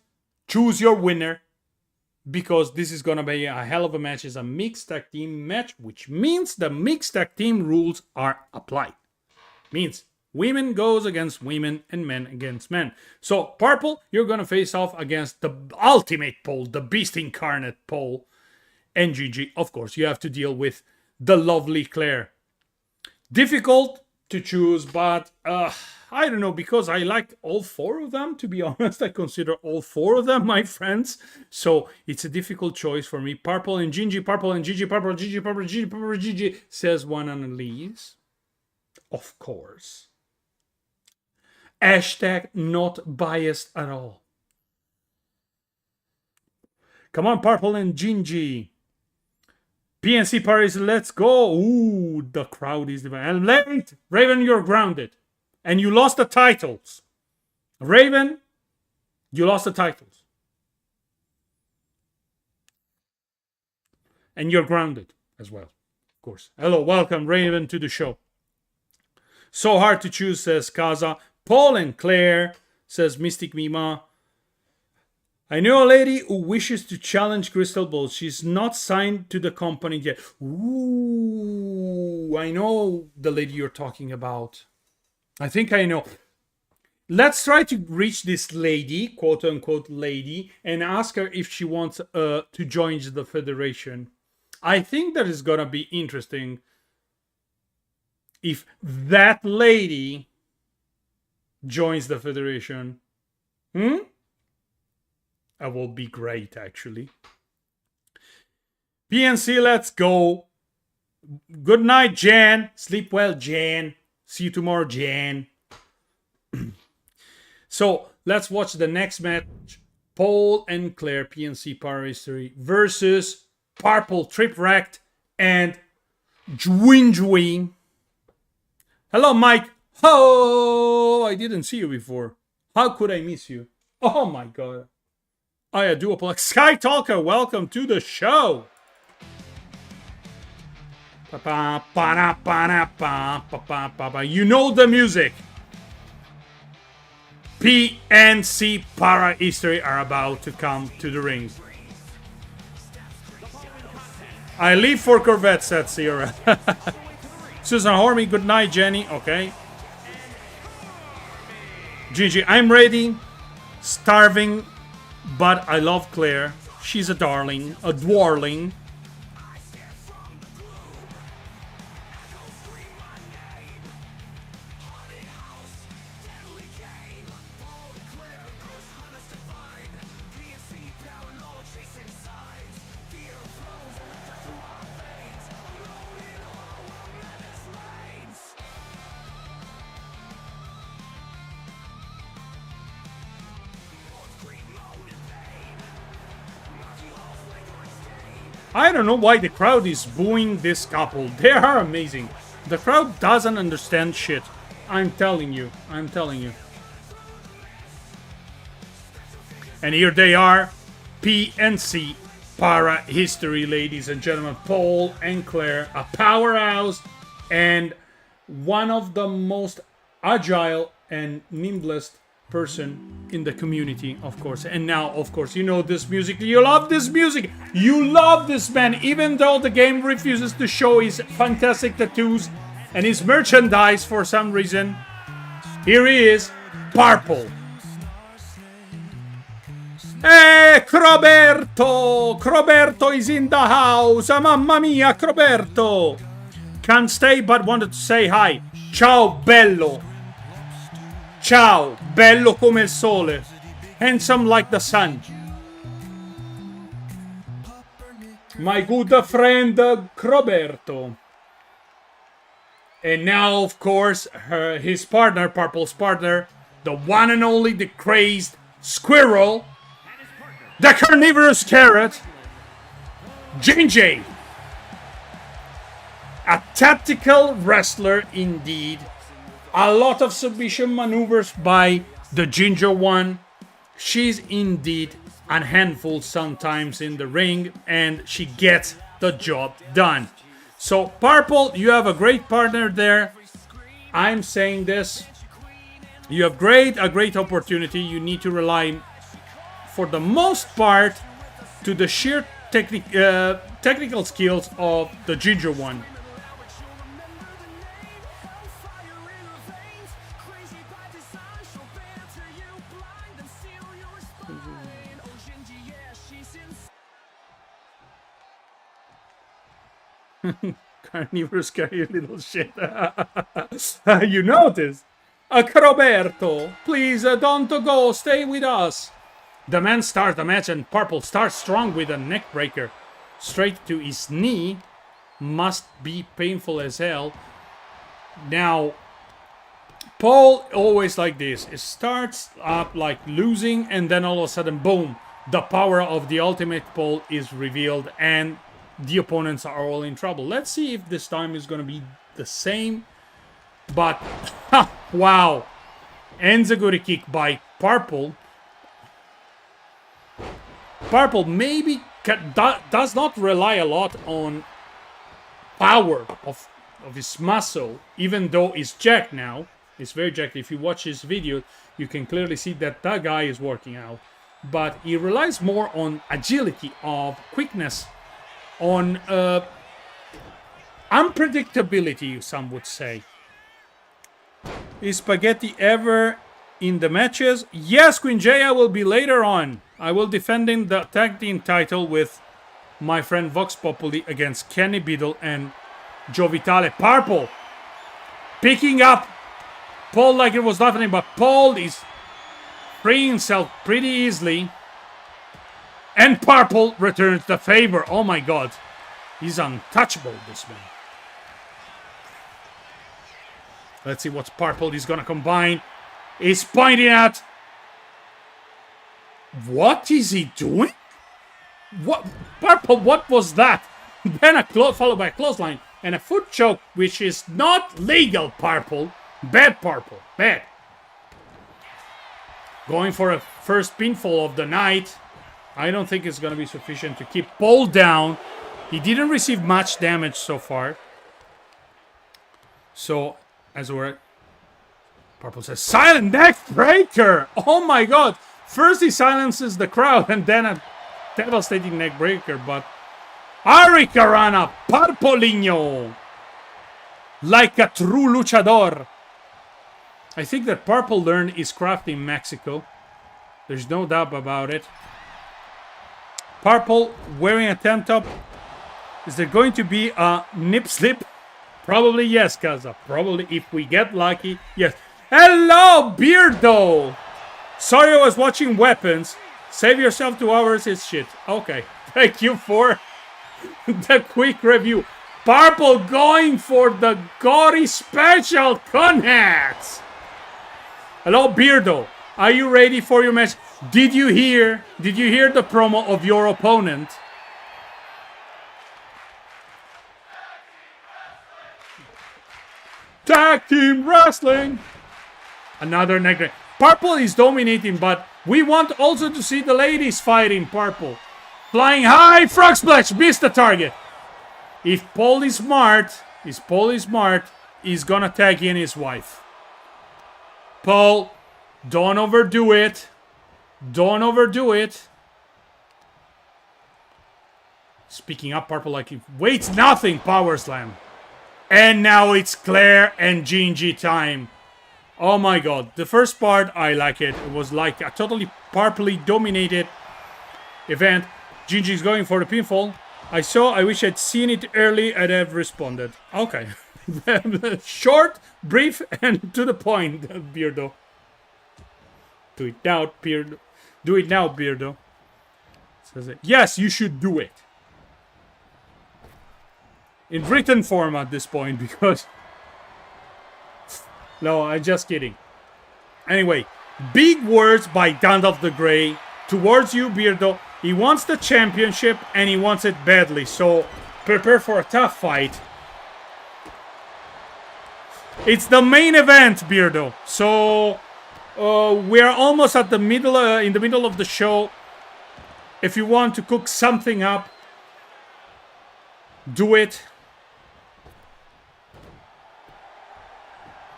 choose your winner, because this is gonna be a hell of a match. It's a mixed tag team match, which means the mixed tag team rules are applied. Means women goes against women and men against men. So Purple, you're gonna face off against the ultimate pole, the beast incarnate pole. And Gigi, of course, you have to deal with the lovely Claire. Difficult to choose, but I don't know, because I like all 4 of them, to be honest. I consider all 4 of them my friends. So it's a difficult choice for me. Purple and Gigi, Purple and Gigi, Purple, Gigi, Purple, Gigi, Purple, Gigi, says one Annalise. Of course. Hashtag not biased at all. Come on, Purple and Gigi. PNC Paris, let's go. Ooh, the crowd is divided. Late, Raven, you're grounded. And you lost the titles. Raven, you lost the titles. And you're grounded as well, of course. Hello, welcome, Raven, to the show. So hard to choose, says Kaza. Paul and Claire, says Mystic Mima. I know a lady who wishes to challenge Crystal Balls. She's not signed to the company yet. Ooh, I know the lady you're talking about. I think I know. Let's try to reach this lady, quote unquote lady, and ask her if she wants to join the federation. I think that is gonna be interesting if that lady joins the federation. That will be great, actually. PNC, let's go. Good night, Jan. Sleep well, Jan. See you tomorrow, Jan. So, let's watch the next match. Paul and Claire, PNC Power History, versus Purple, Tripwrecked, and Dwindwi. Hello, Mike. Oh, I didn't see you before. How could I miss you? Oh, my God. I do apologize. Sky Talker, welcome to the show. You know the music. PNC Para History are about to come to the ring. I leave for Corvette, said Sierra. Susan Hormy, good night, Jenny. Okay. Gigi, I'm ready. Starving. But I love Claire. She's a darling, a dwarling. I don't know why the crowd is booing this couple. They are amazing. The crowd doesn't understand shit. I'm telling you. I'm telling you. And here they are. PNC Para History, ladies and gentlemen. Paul and Claire. A powerhouse. And one of the most agile and nimblest person in the community, of course. And now, of course, you know this music. You love this music. You love this man, even though the game refuses to show his fantastic tattoos and his merchandise for some reason. Here he is, Purple. Hey, Croberto! Croberto is in the house. Mamma mia, Croberto! Can't stay, but wanted to say hi. Ciao, bello. Ciao, bello come il sole. Handsome like the sun. My good friend, Croberto. And now, of course, his partner, Purple's partner, the one and only, the crazed Squirrel, the carnivorous carrot, Gingy. A tactical wrestler indeed. A lot of submission maneuvers by the Ginger one. She's indeed a handful sometimes in the ring, and she gets the job done. So, Purple, you have a great partner there. I'm saying this. You have a great opportunity. You need to rely, for the most part, to the sheer technical skills of the Ginger one. Carnivorous carry little shit. You notice? Croberto, please don't go. Stay with us. The man starts the match and Purple starts strong with a neck breaker. Straight to his knee. Must be painful as hell. Now, Paul always like this. It starts up like losing and then all of a sudden, boom. The power of the ultimate Paul is revealed and the opponents are all in trouble. Let's see if this time is going to be the same. But, wow. Enziguri kick by Purple. Purple maybe does not rely a lot on power of his muscle, even though he's jacked now. He's very jacked. If you watch his video, you can clearly see that that guy is working out. But he relies more on agility, of quickness, on unpredictability, some would say. Is Spaghetti ever in the matches? Yes, Queen Jaya will be later on. I will defending the tag team title with my friend Vox Populi against Kenny Biddle and Joe Vitale. Purple picking up Paul like it was nothing, but Paul is freeing himself pretty easily. And Purple returns the favor. Oh my god. He's untouchable, this man. Let's see what Purple is going to combine. He's pointing at... What is he doing? What? Purple, what was that? Then a followed by a clothesline and a foot choke, which is not legal, Purple. Bad, Purple. Bad. Going for a first pinfall of the night. I don't think it's going to be sufficient to keep Paul down. He didn't receive much damage so far. So, as we're... Purple says, silent neck breaker! Oh my god! First he silences the crowd and then a devastating neck breaker, but... Hurricanrana, Purpolino! Like a true luchador. I think that Purple learned his craft in Mexico. There's no doubt about it. Purple wearing a tank top. Is there going to be a nip slip? Probably yes, Kaza. Probably if we get lucky. Yes. Hello, Beardo! Sorry I was watching Weapons. Save yourself 2 hours is shit. Okay. Thank you for the quick review. Purple going for the Gory Special Connects. Hello, Beardo. Are you ready for your match? Did you hear the promo of your opponent? Tag team wrestling. Another neck. Purple is dominating, but we want also to see the ladies fighting. Purple. Flying high, frog splash, missed the target. If Paul is smart, he's gonna tag in his wife. Paul, Don't overdo it. Don't overdo it. Speaking up, Purple like he waits nothing. Power slam. And now it's Claire and Gingy time. Oh my god. The first part, I like it. It was like a totally purpley dominated event. Gingy's going for the pinfall. I wish I'd seen it early. I'd have responded. Okay. Short, brief, and to the point, Beardo. Do it now, Beardo. Do it now, Beardo. Says it. Yes, you should do it. In written form at this point, because... No, I'm just kidding. Anyway, big words by Gandalf the Grey towards you, Beardo. He wants the championship, and he wants it badly, so prepare for a tough fight. It's the main event, Beardo. So we're almost at the middle, in the middle of the show. If you want to cook something up, do it.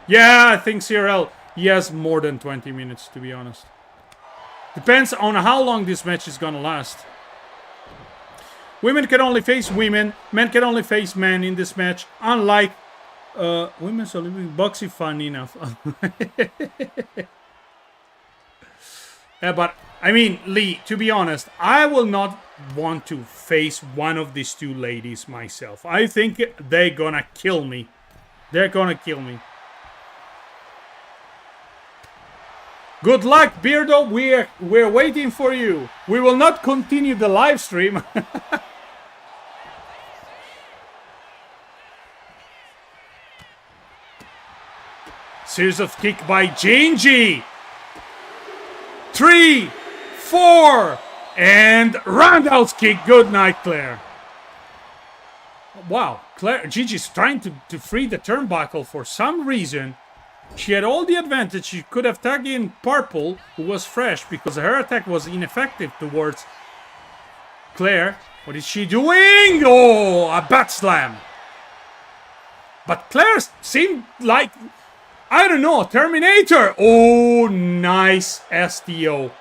Yeah, I think CRL, he has more than 20 minutes, to be honest. Depends on how long this match is gonna last. Women can only face women. Men can only face men in this match. Unlike Women's Olympic Boxing, fun enough. Yeah, but, I mean, Lee, to be honest, I will not want to face one of these two ladies myself. I think they're gonna kill me. They're gonna kill me. Good luck, Beardo. We're waiting for you. We will not continue the live stream. Series of kick by Gingy. 3, 4, and roundhouse kick. Good night, Claire. Wow, Gingy's trying to free the turnbuckle for some reason. She had all the advantage. She could have tagged in Purple, who was fresh, because her attack was ineffective towards Claire. What is she doing? Oh, a bat slam. But Claire seemed like, I don't know, Terminator. Oh, nice STO.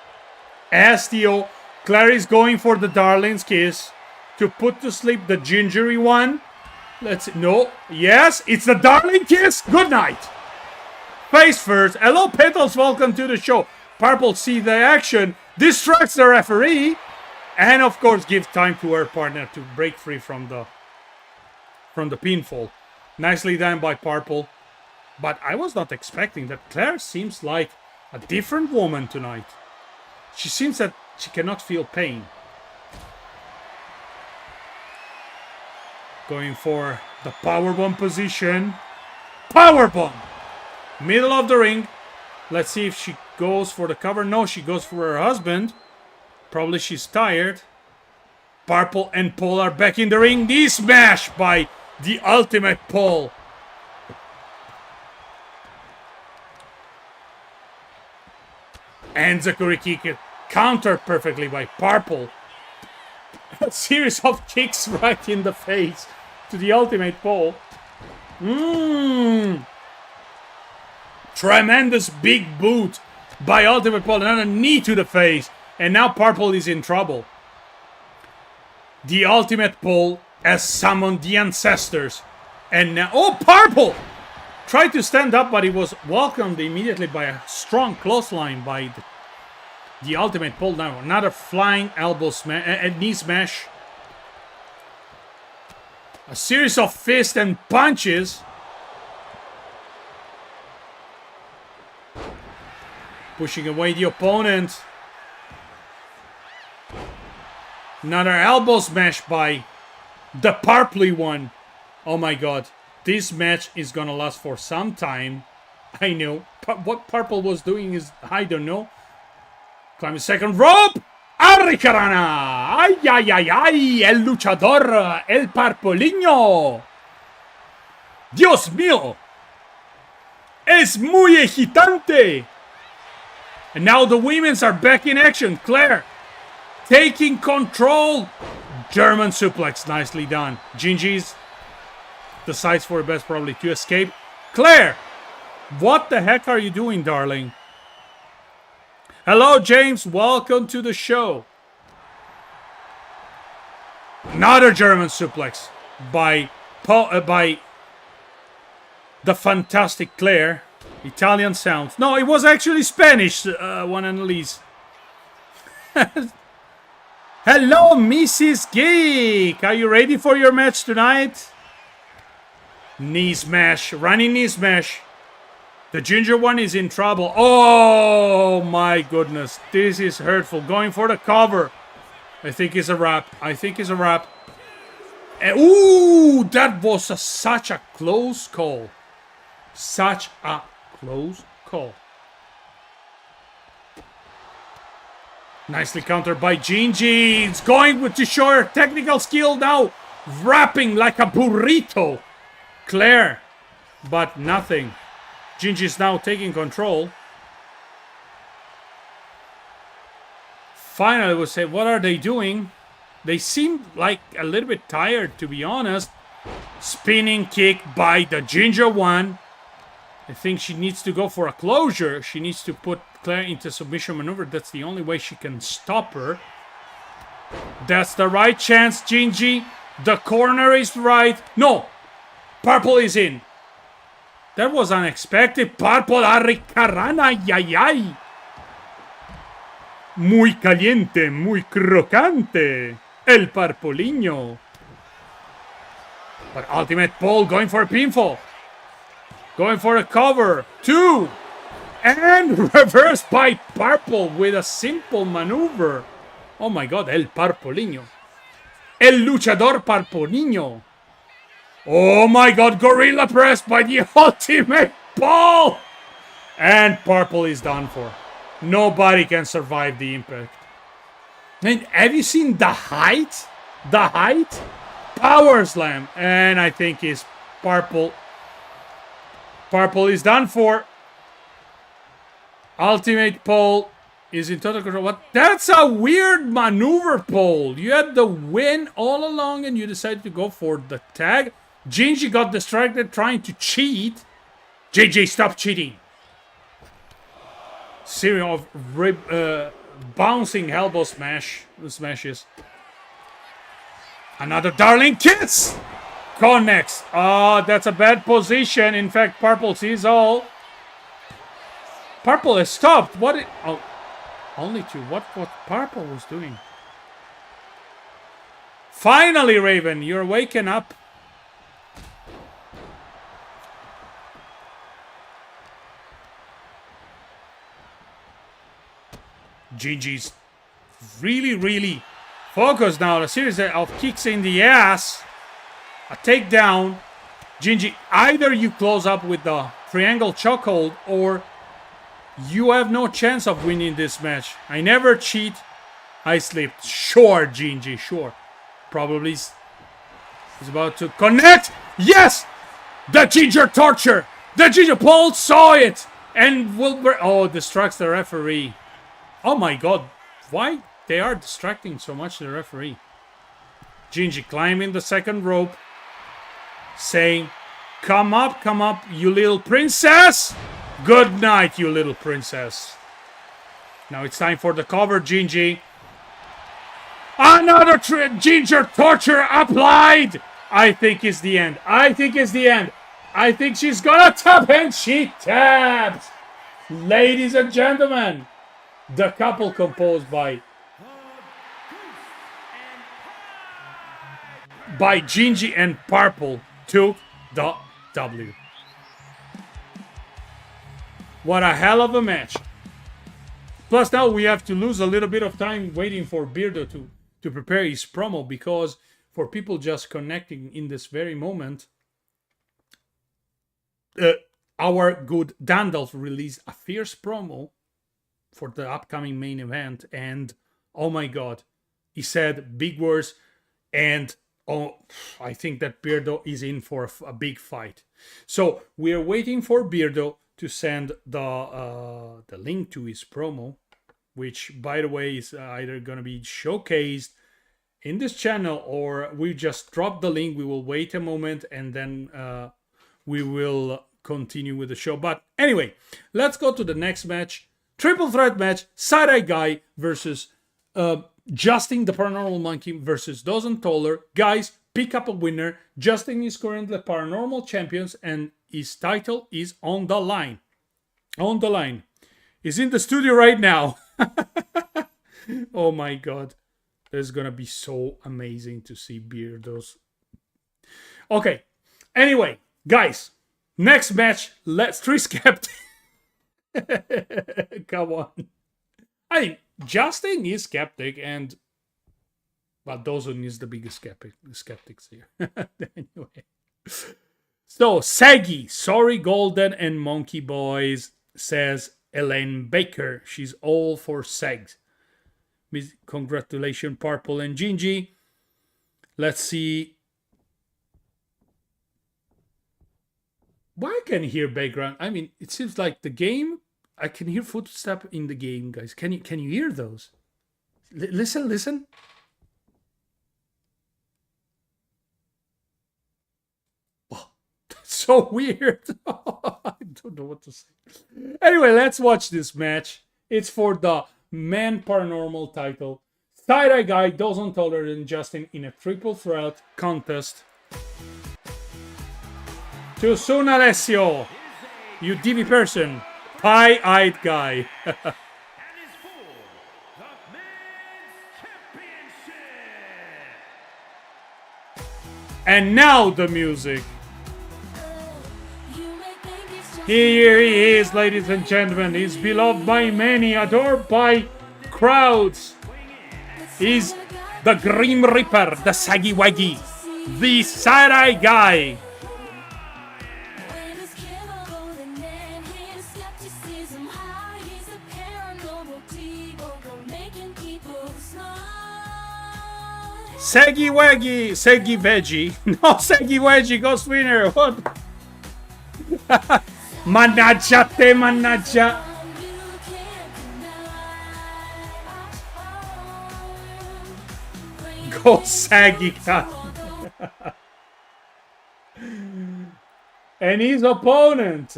STO. Claire is going for the Darling's Kiss to put to sleep the gingery one. No. Yes, it's the Darling Kiss. Good night. Face first. Hello, Petals. Welcome to the show. Purple see the action, distracts the referee, and of course gives time to her partner to break free from the pinfall. Nicely done by Purple. But I was not expecting that. Claire seems like a different woman tonight. She seems that she cannot feel pain. Going for the powerbomb position. Powerbomb! Middle of the ring. Let's see if she goes for the cover. No, she goes for her husband. Probably she's tired. Purple and Paul are back in the ring. Knee smash by the Ultimate Paul. And Zakuri kick countered perfectly by Purple. A series of kicks right in the face to the Ultimate Paul. Tremendous big boot by Ultimate Paul. Another knee to the face. And now Purple is in trouble. The Ultimate Paul has summoned the ancestors. And now... Oh, Purple! Tried to stand up, but he was welcomed immediately by a strong clothesline by the Ultimate Paul. Now another flying elbow smash, knee smash. A series of fists and punches. Pushing away the opponent. Another elbow smash by the Purpley one. Oh my god. This match is gonna last for some time. I know. What Purple was doing is, I don't know. Climbing second rope. Arricarana. Ay, ay, ay, ay. El luchador. El Parpoliño. Dios mío. Es muy agitante. And now the women's are back in action. Claire taking control. German suplex. Nicely done. Gingy's decides for the best probably to escape. Claire! What the heck are you doing, darling? Hello, James. Welcome to the show. Another German suplex by the fantastic Claire. Italian sounds. No, it was actually Spanish, one Annalise. Hello, Mrs. Geek. Are you ready for your match tonight? Knee smash. Running knee smash. The ginger one is in trouble. Oh, my goodness. This is hurtful. Going for the cover. I think it's a wrap. I think it's a wrap. And, ooh, that was such a close call. Such a close call. Nicely countered by Gingy. It's going with the short technical skill now. Wrapping like a burrito. Claire. But nothing. Gingy is now taking control. Finally, we'll say, what are they doing? They seem like a little bit tired, to be honest. Spinning kick by the ginger one. I think she needs to go for a closure. She needs to put Claire into submission maneuver. That's the only way she can stop her. That's the right chance, Gingy. The corner is right. No. Purple is in. That was unexpected. Purple arricarana. Ay, ay. Muy caliente, muy crocante. El Parpoliño. But Ultimate Paul going for a pinfall. Going for a cover. 2. And reversed by Purple with a simple maneuver. Oh my god, El Parpoliño. El Luchador Parpoliño. Oh my god, Gorilla Press by the Ultimate Paul. And Purple is done for. Nobody can survive the impact. And have you seen the height? The height? Power slam. And I think it's Purple. Purple is done for. Ultimate Paul is in total control. What? That's a weird maneuver, Paul. You had the win all along and you decided to go for the tag. Gingy got distracted trying to cheat. JJ, stop cheating. Series of bouncing elbow smashes. Another darling kiss. Connects. Oh, that's a bad position. In fact, Purple sees all. Purple has stopped. What? Oh, only 2. What Purple was doing? Finally, Raven, you're waking up. Gingy's really focused now. A series of kicks in the ass. A takedown. Gingy, either you close up with the triangle chokehold or you have no chance of winning this match. I never cheat. I slipped. Sure, Gingy, sure. Probably is about to connect. Yes! The Ginger torture. The Ginger Paul saw it. And Wilbur, distracts the referee. Oh my god, why they are distracting so much the referee? Gingy climbing the second rope, saying, come up, you little princess! Good night, you little princess. Now it's time for the cover, Gingy. Another Ginger torture applied! I think it's the end. I think she's gonna tap, and she taps! Ladies and gentlemen, the couple composed by Gingy and Purple took the W. What a hell of a match. Plus now we have to lose a little bit of time waiting for Beardo to prepare his promo, because for people just connecting in this very moment, our good Dandalf released a fierce promo for the upcoming main event, and oh my god, he said big words, and I think that Beardo is in for a big fight. So we are waiting for Beardo to send the link to his promo, which by the way is either going to be showcased in this channel or we just drop the link. We will wait a moment and then we will continue with the show. But anyway, let's go to the next match. Triple threat match, Side-Eye Guy versus Justin the Paranormal Monkey versus Dawson Toller. Guys, pick up a winner. Justin is currently Paranormal Champions and his title is on the line. On the line. He's in the studio right now. Oh my god. This is gonna be so amazing to see Beardo's. Okay. Anyway, guys. Next match. Let's three skeptic. Come on. I mean, Justin is skeptic and but Dawson is the biggest skeptics here. Anyway. So Saggy, sorry Golden and Monkey Boys, says Elaine Baker. She's all for Segs. Congratulations, Purple and Gingy. Let's see. Why I can hear background? I mean, it seems like the game. I can hear footsteps in the game, guys. Can you hear those? Listen. Oh, that's so weird. I don't know what to say. Anyway, let's watch this match. It's for the Man Paranormal title. Side-Eye Guy, Dawson Toller and Justin in a triple threat contest. Too soon, Alessio. You divi person. Pie-eyed guy. And now the music. Here he is, ladies and gentlemen. He's beloved by many, adored by crowds. He's the Grim Reaper, the Saggy Waggy, the Side-Eye Guy. Saggy Waggy, Saggy Veggie. No, Saggy Veggie, Ghost Winner. What? Mannaggia te, mannaggia. Go Saggy Cat. And his opponent,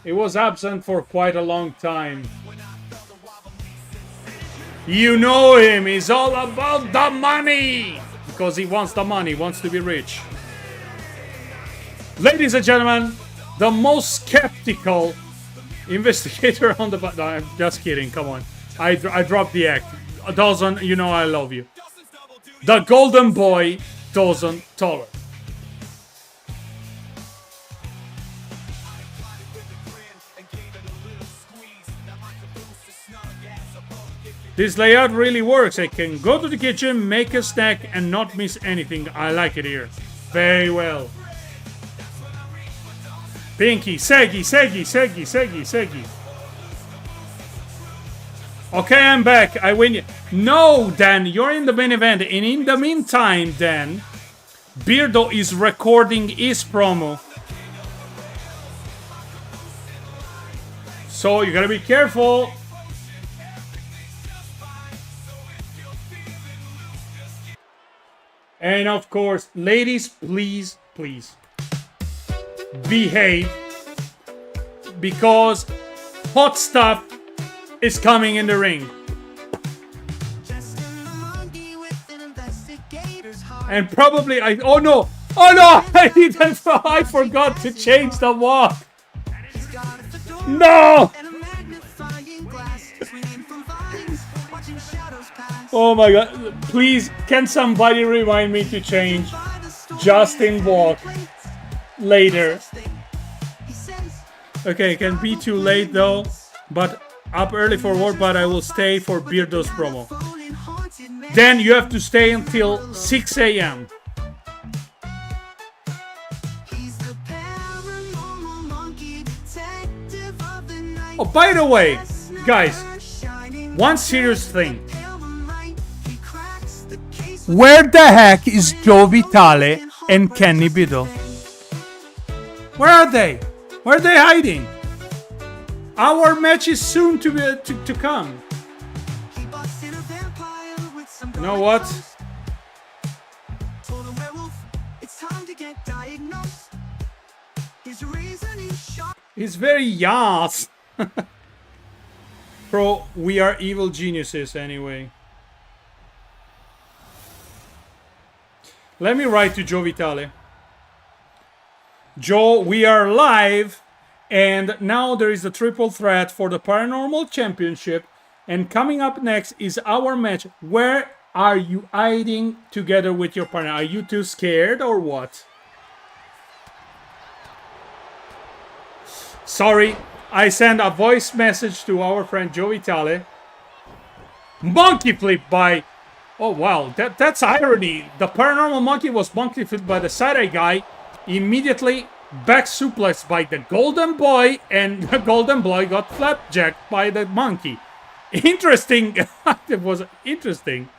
he was absent for quite a long time. You know him, he's all about the money! Because he wants the money, wants to be rich. Ladies and gentlemen, the most skeptical investigator on the... No, I'm just kidding, come on. I dropped the act. Dawson, you know I love you. The golden boy, Dawson Toller. This layout really works. I can go to the kitchen, make a snack, and not miss anything. I like it here. Very well. Pinky, Saggy. Okay, I'm back. I win. No, Dan, you're in the main event. And in the meantime, Dan, Beardo is recording his promo. So you gotta be careful. And of course, ladies, please behave, because hot stuff is coming in the ring. And probably oh no, I forgot to change the walk. No! Oh my god, please, can somebody remind me to change Justin walk later? Okay, it can be too late though, but up early for work, but I will stay for Beardo's promo. Then you have to stay until 6 a.m. Oh, by the way, guys, one serious thing. Where the heck is Joe Vitale and Kenny Biddle? Where are they? Where are they hiding? Our match is soon to come. You know what? He's very yas. Pro, we are evil geniuses anyway. Let me write to Joe Vitale. Joe, we are live, and now there is a triple threat for the Paranormal Championship, and coming up next is our match. Where are you hiding together with your partner? Are you too scared or what? Sorry, I sent a voice message to our friend Joe Vitale. Monkey flip by... Oh wow, that's irony. The Paranormal Monkey was monkey flipped by the side-eye guy. Immediately back suplex by the Golden Boy, and the Golden Boy got flapjacked by the monkey. Interesting. It was interesting.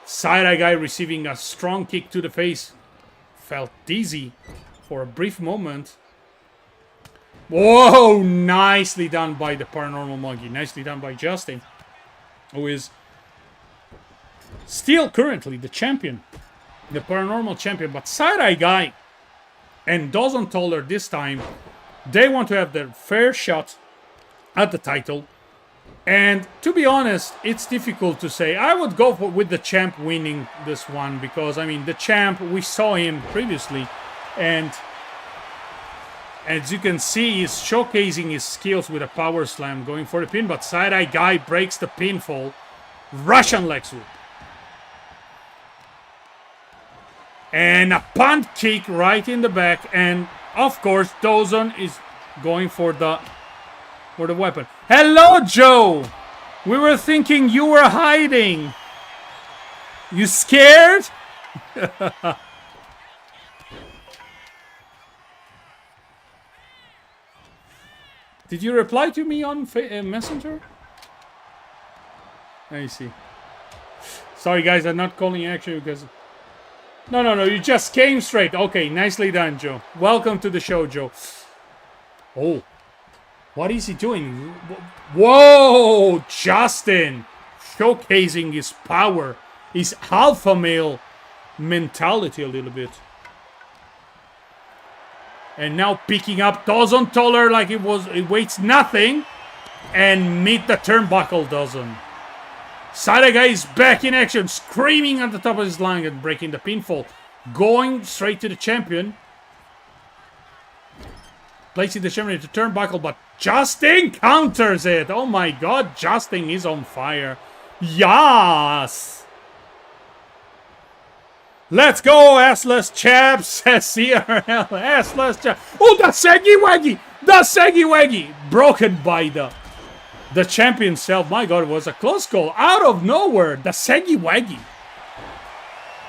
Side-eye guy receiving a strong kick to the face. Felt dizzy for a brief moment. Whoa, nicely done by the Paranormal Monkey. Nicely done by Justin, who is still currently the champion. The Paranormal Champion. But Side-Eye Guy and Dawson Toller this time, they want to have their fair shot at the title. And to be honest, it's difficult to say. I would go with the champ winning this one, because, I mean, the champ, we saw him previously. And as you can see, he's showcasing his skills with a power slam, going for the pin. But Side-Eye Guy breaks the pinfall. Russian leg sweep. And a punt kick right in the back. And, of course, Dawson is going for the weapon. Hello, Joe! We were thinking you were hiding. You scared? Did you reply to me on Messenger? I see. Sorry, guys, I'm not calling action because... No, you just came straight. Okay, nicely done, Joe. Welcome to the show, Joe. Oh, what is he doing? Whoa, Justin. Showcasing his power, his alpha male mentality a little bit. And now picking up Dawson Toller like it weighs nothing. And meet the turnbuckle, Dawson. Side guy is back in action, screaming at the top of his lung and breaking the pinfall. Going straight to the champion. Placing the champion into turnbuckle, but Justin counters it. Oh my god, Justin is on fire. Yes! Let's go, assless chaps, says CRL. Assless chaps. Oh, the Seggy Waggy! The Seggy Waggy! Broken by the champion self. My god, it was a close call. Out of nowhere, the Seggy Waggy.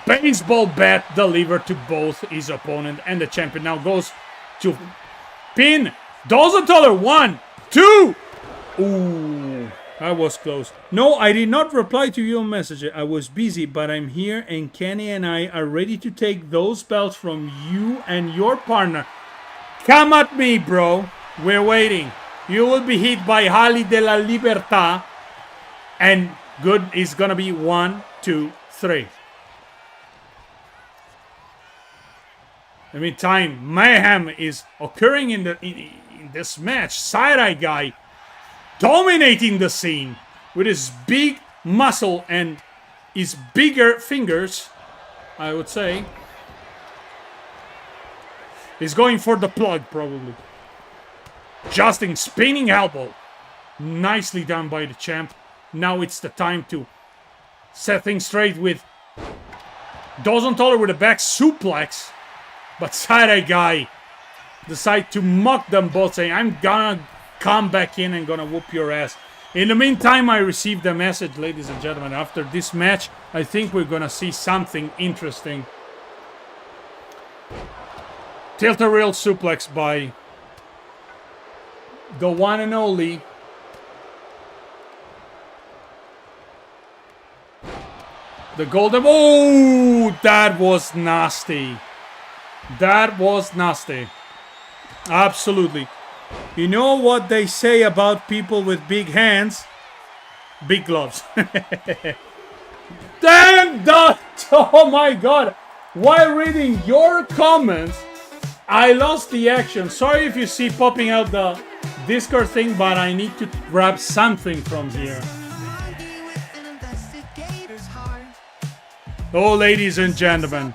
Baseball bat delivered to both his opponent, and the champion now goes to pin Dawson Toller. 1, 2. Ooh, that was close. No, I did not reply to your message. I was busy, but I'm here, and Kenny and I are ready to take those belts from you and your partner. Come at me, bro. We're waiting. You will be hit by Hali de la Libertad. And good is gonna be 1, 2, 3. In the meantime, mayhem is occurring in this match. Side-Eye Guy dominating the scene with his big muscle and his bigger fingers, I would say. He's going for the plug, probably. Justin spinning elbow. Nicely done by the champ. Now it's the time to set things straight with Dawson Toller with a back suplex. But Side-Eye Guy decide to mock them both, saying, I'm gonna come back in and gonna whoop your ass. In the meantime, I received a message, ladies and gentlemen. After this match, I think we're gonna see something interesting. Tilt-a-rail suplex by the one and only the Golden... Oh, that was nasty. That was nasty. Absolutely. You know what they say about people with big hands? Big gloves. Damn that! Oh my god. While reading your comments, I lost the action. Sorry if you see popping out the Discord thing, but I need to grab something from here. Oh, ladies and gentlemen,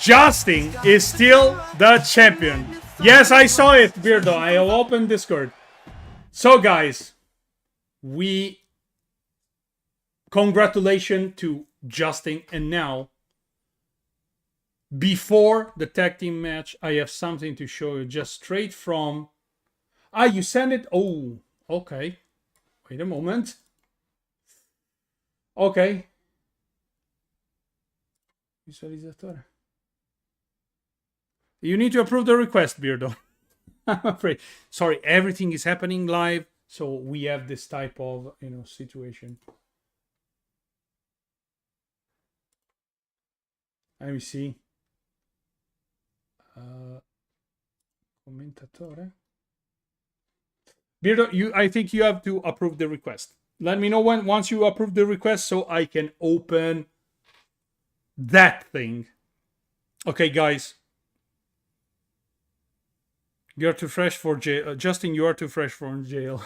Justin is still the champion. Yes, I saw it, Beardo. I opened Discord. So, guys, congratulations to Justin. And now, before the tag team match, I have something to show you just straight from... you sent it? Oh, okay. Wait a moment. Okay. Visualizzatore. You need to approve the request, Beardo. I'm afraid. Sorry, everything is happening live, so we have this type of, situation. Let me see. Commentatore. Beardo, I think you have to approve the request. Let me know once you approve the request so I can open that thing. Okay, guys. You're too fresh for jail. Justin, you are too fresh for jail.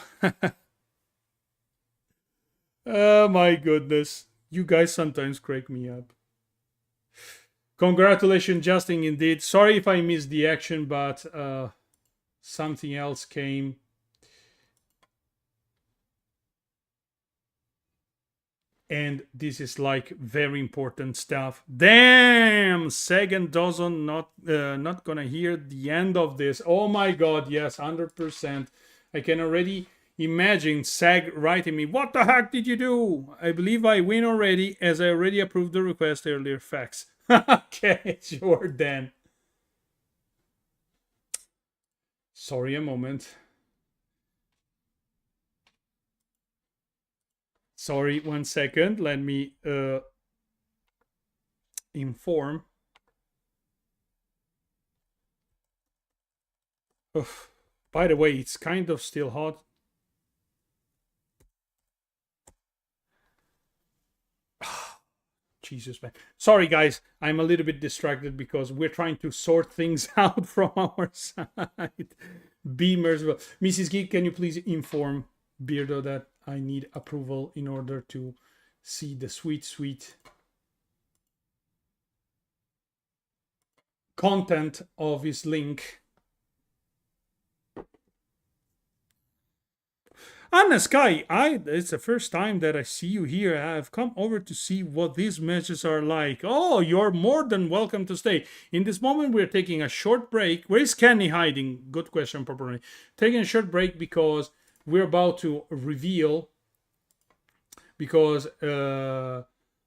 Oh my goodness. You guys sometimes crack me up. Congratulations, Justin, indeed. Sorry if I missed the action, but something else came. And this is like very important stuff. Damn, Sagan doesn't not gonna hear the end of this. Oh my god, yes, 100%. I can already imagine Sag writing me, "What the heck did you do? I believe I win already, as I already approved the request earlier." Facts. Okay, sure then. Sorry, a moment. Sorry, 1 second. Let me inform. By the way, it's kind of still hot. Jesus, man. Sorry, guys. I'm a little bit distracted because we're trying to sort things out from our side. Be merciful. Mrs. Geek, can you please inform Beardo that I need approval in order to see the sweet content of his link. Anna Sky, it's the first time that I see you here. I've come over to see what these matches are like. Oh, you're more than welcome to stay. In this moment, we're taking a short break. Where is Kenny hiding? Good question, properly. Taking a short break because we're about to reveal, because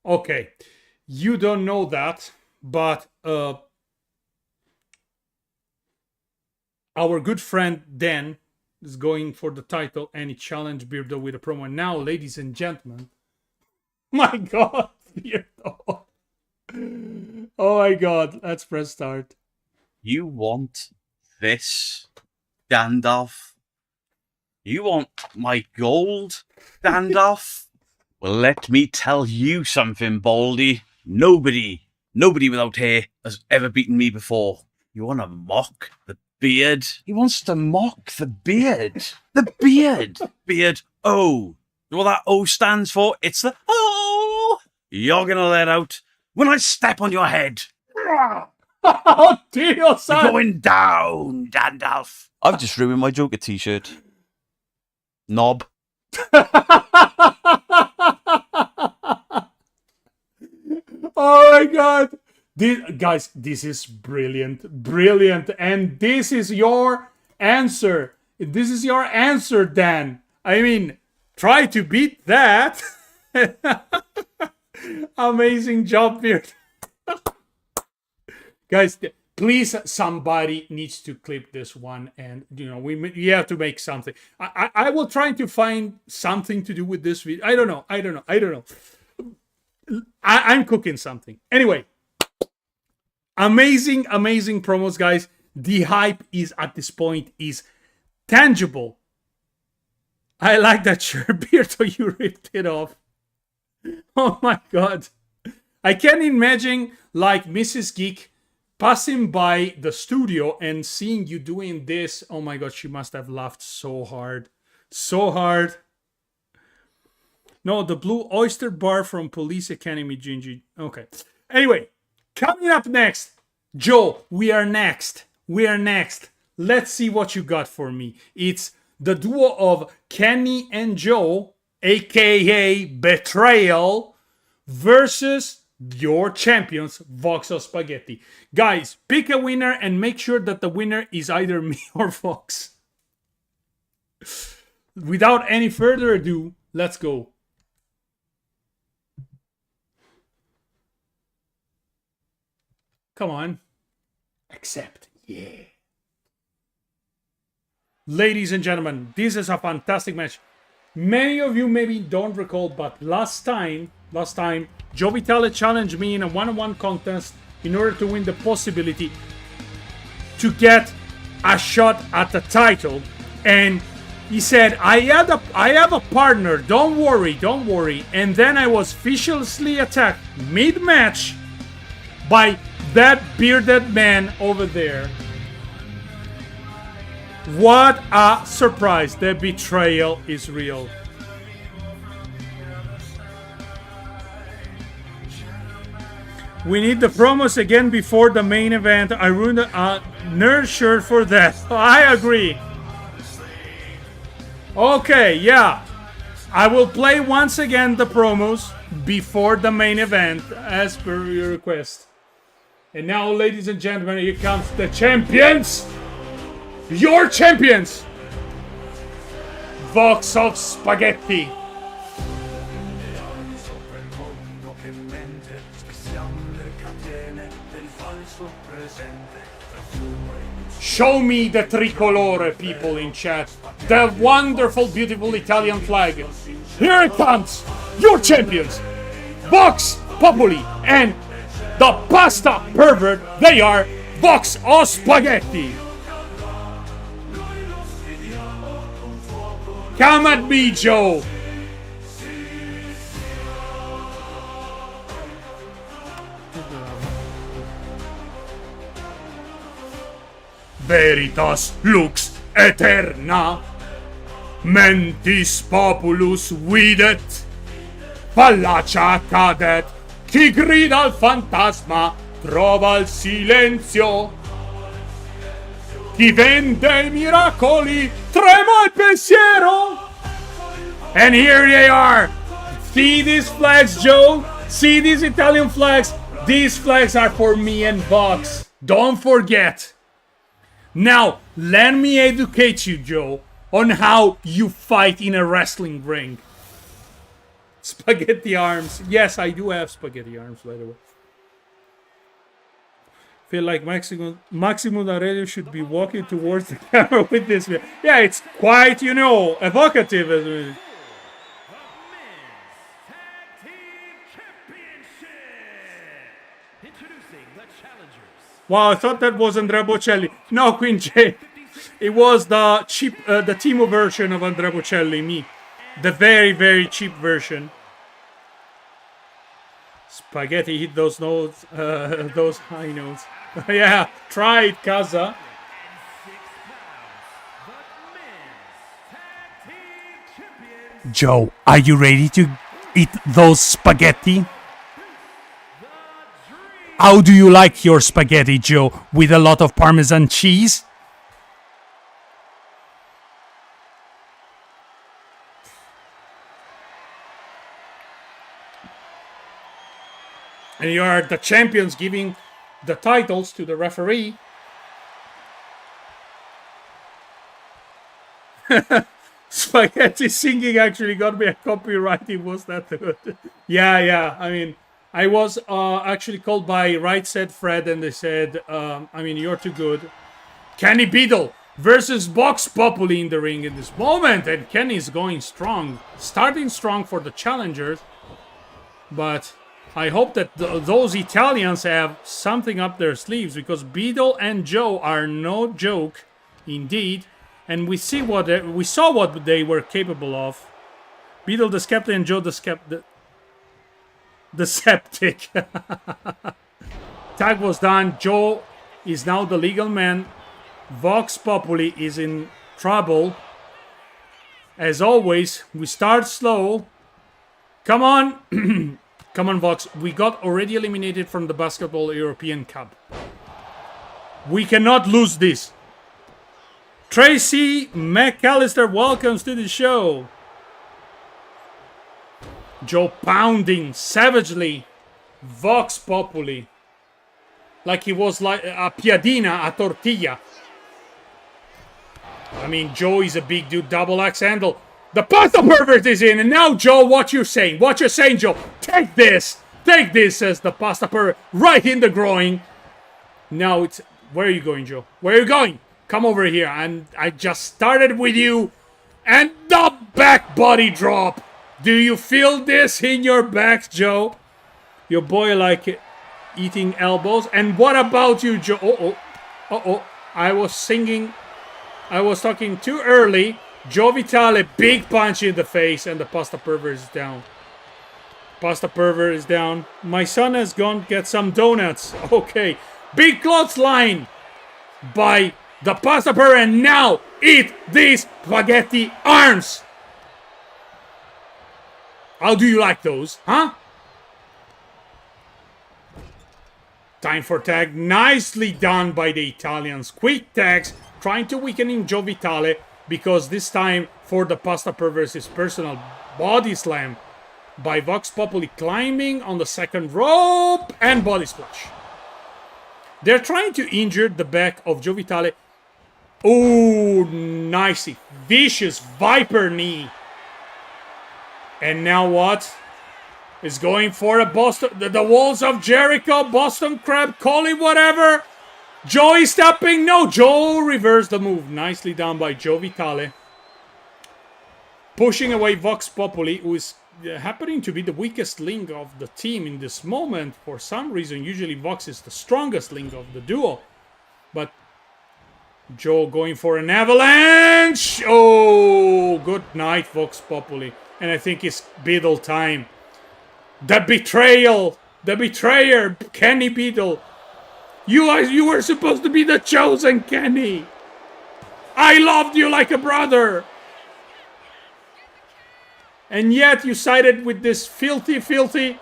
okay, you don't know that, but our good friend Dan is going for the title, and he challenged Beardo with a promo. And now, ladies and gentlemen, my god, Beardo. Oh my god, let's press start. You want this, Gandalf? You want my gold, Gandalf? Well, let me tell you something, Baldy. Nobody without hair has ever beaten me before. You want to mock the beard? He wants to mock the beard. The beard. Beard O. You know what that O stands for? It's the O you're going to let out when I step on your head. Oh, dear, son. You're going down, Gandalf. I've just ruined my Joker t-shirt. Knob. Oh my god. Guys, this is brilliant. And this is your answer. This is your answer, Dan. I mean, try to beat that. Amazing job, Beard. Guys, please, somebody needs to clip this one, and we have to make something. I will try to find something to do with this video. I don't know. I'm cooking something. Anyway, amazing promos, guys. The hype is at this point is tangible. I like that shirt, Beardo. You ripped it off. Oh my god. I can imagine like Mrs. Geek passing by the studio and seeing you doing this, oh my god, she must have laughed so hard. So hard. No, the Blue Oyster Bar from Police Academy, Gingy. Okay. Anyway, coming up next, Joe, we are next. We are next. Let's see what you got for me. It's the duo of Kenny and Joe, aka Betrayal, versus your champions, Vox or Spaghetti. Guys, pick a winner and make sure that the winner is either me or Vox. Without any further ado, let's go. Come on. Accept. Yeah. Ladies and gentlemen, this is a fantastic match. Many of you maybe don't recall, but last time, Joe Vitale challenged me in a one-on-one contest in order to win the possibility to get a shot at the title. And he said, I have a partner, don't worry. And then I was viciously attacked mid-match by that bearded man over there. What a surprise. The betrayal is real. We need the promos again before the main event. I ruined a nerd shirt for that. I agree. Okay, yeah. I will play once again the promos before the main event as per your request. And now, ladies and gentlemen, here comes the champions. Your champions. Vox of Spaghetti. Show me the tricolore, people in chat. The wonderful, beautiful Italian flag. Here it comes. Your champions. Vox Populi and the pasta pervert. They are Vox o Spaghetti. Come at me, Joe. Veritas lux eterna, mentis populus videt, fallacia cadet, chi grida al fantasma trova il silenzio, chi vende miracoli trema il pensiero. And here they are. See these flags, Joe? See these Italian flags? These flags are for me and Vox. Don't forget. Now, let me educate you, Joe, on how you fight in a wrestling ring. Spaghetti arms. Yes, I do have spaghetti arms, by the way. Feel like Maximo D'Aurelio should be walking towards the camera with this. Yeah, it's quite, you know, evocative. Wow, I thought that was Andrea Bocelli. No, Queen J. It was the cheap, the Timo version of Andrea Bocelli, me. The very, very cheap version. Spaghetti hit those notes, those high notes. Yeah, try it, Kaza. Joe, are you ready to eat those spaghetti? How do you like your spaghetti, Joe? With a lot of Parmesan cheese? And you are the champions giving the titles to the referee. Spaghetti singing actually got me a copyright. It was that good. Yeah. I mean, I was actually called by Right Said Fred, and they said, you're too good. Kenny Beadle versus Vox Populi in the ring in this moment, and Kenny's going strong, starting strong for the challengers. But I hope that those Italians have something up their sleeves, because Beadle and Joe are no joke, indeed. And we saw what they were capable of. Beadle the Skeptic and Joe the Septic. Tag was done. Joe is now the legal man. Vox Populi is in trouble. As always, we start slow. Come on. Come on, Vox. We got already eliminated from the Basketball European Cup. We cannot lose this. Tracy McAllister welcomes to the show. Joe pounding savagely. Vox Populi. Like he was like a piadina, a tortilla. I mean, Joe is a big dude, double axe handle. The pasta pervert is in, and now, Joe, what you're saying? What you're saying, Joe? Take this! Take this, says the pasta pervert, right in the groin. Now it's... Where are you going, Joe? Where are you going? Come over here, and I just started with you. And the back body drop. Do you feel this in your back, Joe? Your boy like it, eating elbows. And what about you, Joe? Uh-oh. Uh-oh. I was talking too early. Joe Vitale, big punch in the face, and the pasta pervert is down. Pasta pervert is down. My son has gone get some donuts. Okay. Big clothesline by the pasta pervert, and now eat these spaghetti arms. How do you like those, huh? Time for tag. Nicely done by the Italians. Quick tags, trying to weaken Joe Vitale, because this time for the pasta pervert his personal body slam by Vox Populi, climbing on the second rope and body splash. They're trying to injure the back of Joe Vitale. Oh, nicely. Vicious Viper knee. And now what? Is going for a Boston... The walls of Jericho, Boston Crab, call it whatever. Joe is stepping. No, Joe reversed the move. Nicely done by Joe Vitale. Pushing away Vox Populi, who is happening to be the weakest link of the team in this moment. For some reason, usually Vox is the strongest link of the duo. But Joe going for an avalanche. Oh, good night, Vox Populi. And I think it's Beadle time. The betrayal. The betrayer, Kenny Beadle. You were supposed to be the chosen, Kenny. I loved you like a brother. And yet you sided with this filthy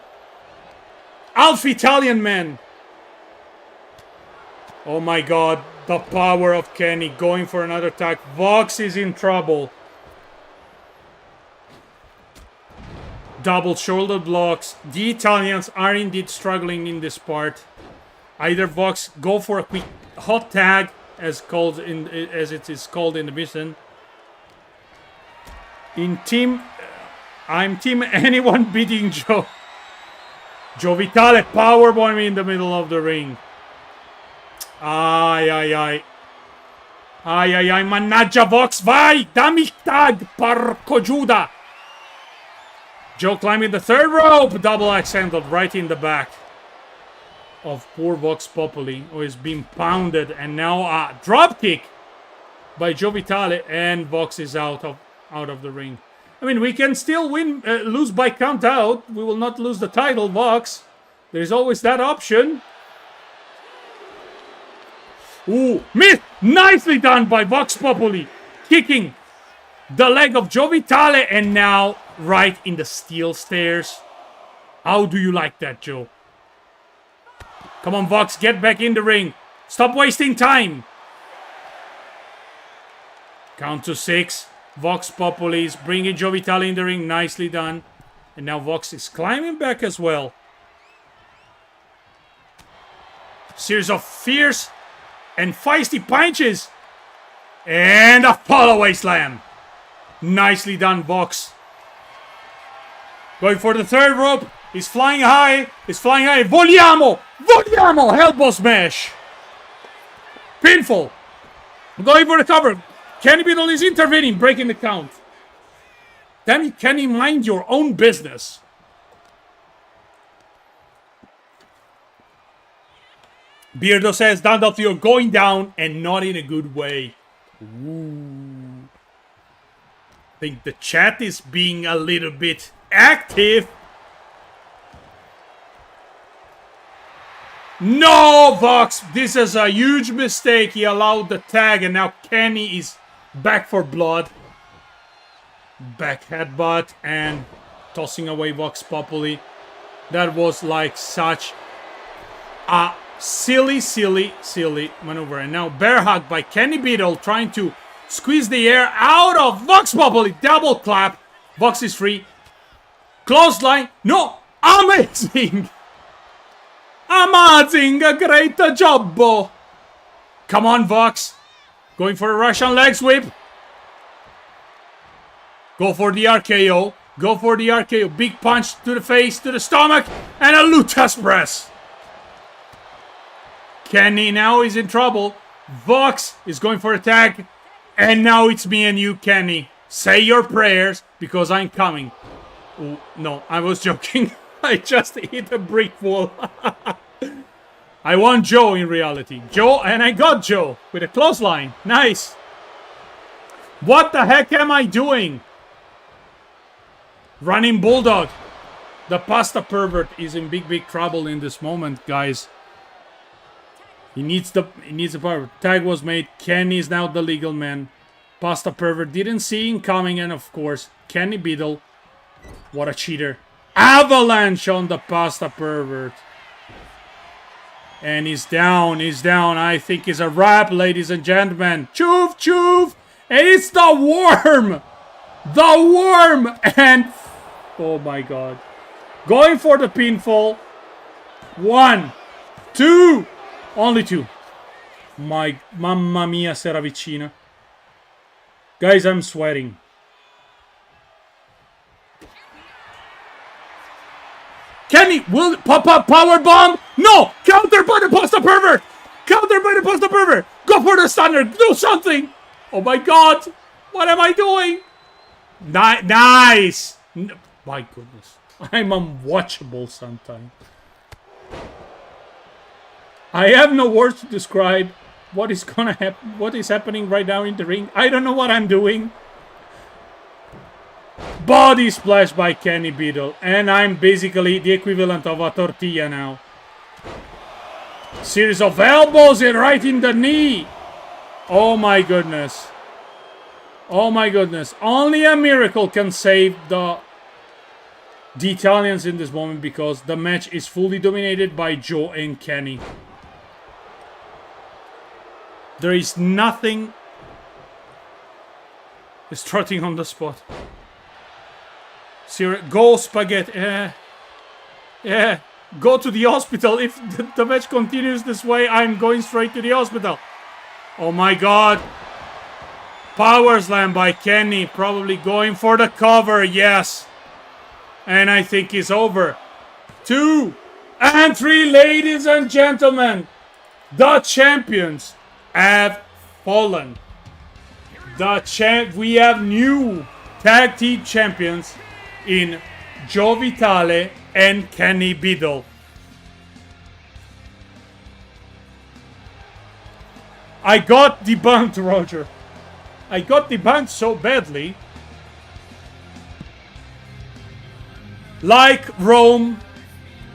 Alf Italian man. Oh my god. The power of Kenny going for another attack. Vox is in trouble. Double shoulder blocks. The Italians are indeed struggling in this part. Either Vox go for a quick hot tag, as it is called in the mission. I'm team anyone beating Joe. Joe Vitale powerbomb me in the middle of the ring. Ai, mannaggia Vox, vai! Dammi tag, porco Giuda! Joe climbing the third rope, double axe handled right in the back of poor Vox Populi, who is being pounded, and now a drop kick by Joe Vitale, and Vox is out of the ring. I mean, we can still win, lose by count out. We will not lose the title, Vox. There's always that option. Ooh, miss! Nicely done by Vox Populi, kicking the leg of Joe Vitale, and now right in the steel stairs. How do you like that, Joe? Come on, Vox, get back in the ring. Stop wasting time. Count to 6. Vox Populi is bringing Joe Vitale in the ring. Nicely done. And now Vox is climbing back as well. Series of fierce and feisty punches. And a follow-away slam. Nicely done, Vox. Going for the third rope. He's flying high. He's flying high. Vogliamo! Vogliamo! Elbow smash. Pinfall. Going for the cover. Kenny Beadle is intervening, breaking the count. Damn you, Kenny, mind your own business. Beardo says, Dandolf, you're going down and not in a good way. Ooh. I think the chat is being a little bit active. No, Vox. This is a huge mistake. He allowed the tag, and now Kenny is back for blood. Back headbutt and tossing away Vox Populi. That was like such a silly maneuver. And now bear hug by Kenny Beadle trying to squeeze the air out of Vox Populi. Double clap. Vox is free. Clothesline. No. Amazing. Amazing. A great job. Come on, Vox. Going for a Russian leg sweep. Go for the RKO. Go for the RKO. Big punch to the face, to the stomach, and a Lutas press. Kenny now is in trouble. Vox is going for a tag. And now it's me and you, Kenny. Say your prayers, because I'm coming. Ooh, no, I was joking. I just hit a brick wall. I want Joe in reality. Joe, and I got Joe with a clothesline. Nice. What the heck am I doing? Running Bulldog. The pasta pervert is in big trouble in this moment, guys. He needs the power. Tag was made. Kenny is now the legal man. Pasta pervert didn't see him coming, and of course, Kenny Beadle. What a cheater. Avalanche on the pasta pervert. And he's down. He's down. I think it's a wrap, ladies and gentlemen. Choof, choof. And it's the worm. The worm. And oh my god. Going for the pinfall. 1, 2. Only 2. My mamma mia, si era vicina. Guys, I'm sweating. Kenny will pop up power bomb. No, counter by the pasta pervert. Counter by the pasta pervert. Go for the stunner. Do something. Oh my god. What am I doing? Nice. My goodness. I'm unwatchable sometimes. I have no words to describe what is gonna happen. What is happening right now in the ring? I don't know what I'm doing. Body splash by Kenny Beadle. And I'm basically the equivalent of a tortilla now. Series of elbows and right in the knee. Oh my goodness. Oh my goodness. Only a miracle can save the Italians in this moment, because the match is fully dominated by Joe and Kenny. There is nothing strutting on the spot. Go spaghetti. Yeah. Go to the hospital. If the match continues this way, I'm going straight to the hospital. Oh my god. Power slam by Kenny. Probably going for the cover. Yes. And I think it's over. 2 and 3, ladies and gentlemen. The champions have fallen. We have new tag team champions in Joe Vitale and Kenny Beadle. I got debunked, Roger. I got debunked so badly. Like Rome,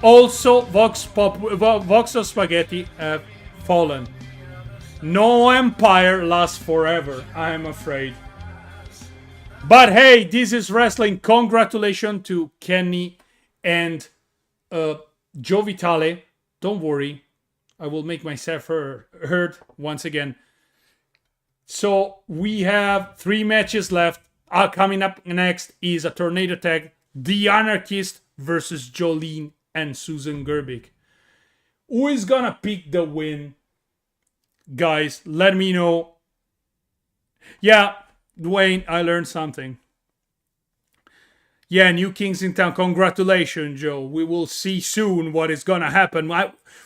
also Vox of Spaghetti have fallen. No empire lasts forever, I am afraid. But hey, this is wrestling. Congratulations to Kenny and Joe Vitale. Don't worry, I will make myself heard once again. So we have 3 matches left. Coming up next is a tornado tag. The Anarchist versus Jolene and Susan Gerbic. Who is gonna pick the win? Guys, let me know. Yeah, Dwayne, I learned something. Yeah, new kings in town. Congratulations, Joe. We will see soon what is gonna happen.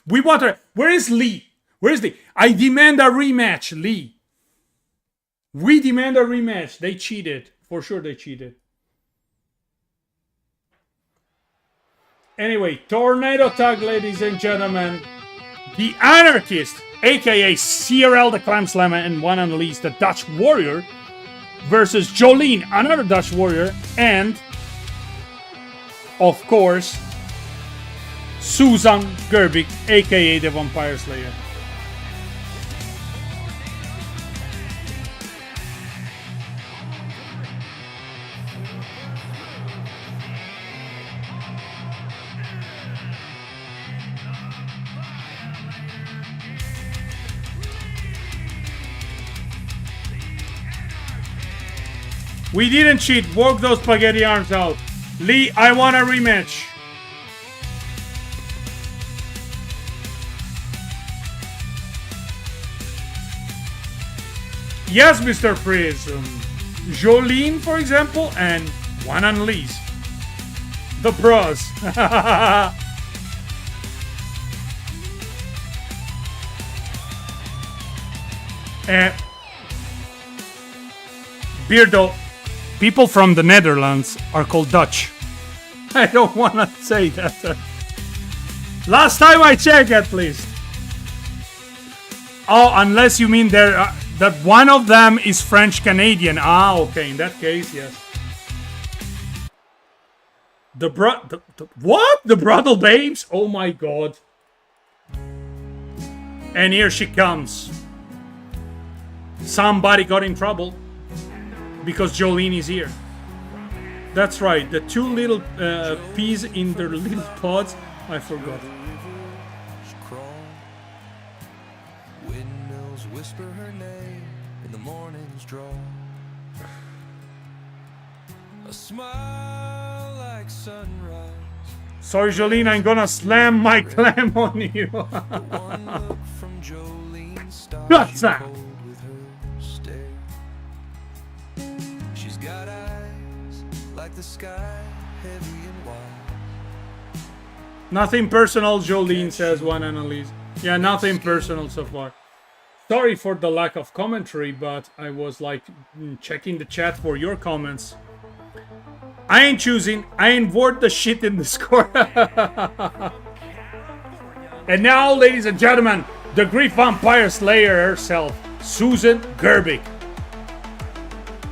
We want her. Where is Lee? Where is Lee? I demand a rematch, Lee. We demand a rematch. They cheated. For sure they cheated. Anyway, tornado tag, ladies and gentlemen. The Anarchist, aka CRL the Clam Slammer and One Unleashed, the Dutch Warrior, versus Jolene, another Dutch Warrior, and of course Susan Gerbic, aka the Vampire Slayer. We didn't cheat. Work those spaghetti arms out. Lee, I want a rematch. Yes, Mr. Prism. Jolene, for example, and one on Lee's. The pros. Beardo. People from the Netherlands are called Dutch. I don't want to say that. Last time I checked, at least. Oh, unless you mean that one of them is French-Canadian. Ah, okay. In that case, yes. What? The Brothel Babes? Oh my god. And here she comes. Somebody got in trouble. Because Jolene is here. That's right. The two little peas in their little pods. I forgot. Windmills whisper her name in the morning's draw. A smile like sunrise. Sorry, Jolene, I'm gonna slam my clam on you. One look from Jolene What's that? She's got eyes like the sky, heavy and wide. Nothing personal, Jolene, says one analyst. Yeah, nothing personal so far. Sorry for the lack of commentary, but I was like checking the chat for your comments. I ain't choosing. I ain't vote the shit in the score. And now, ladies and gentlemen, the Greek Vampire Slayer herself, Susan Gerbic.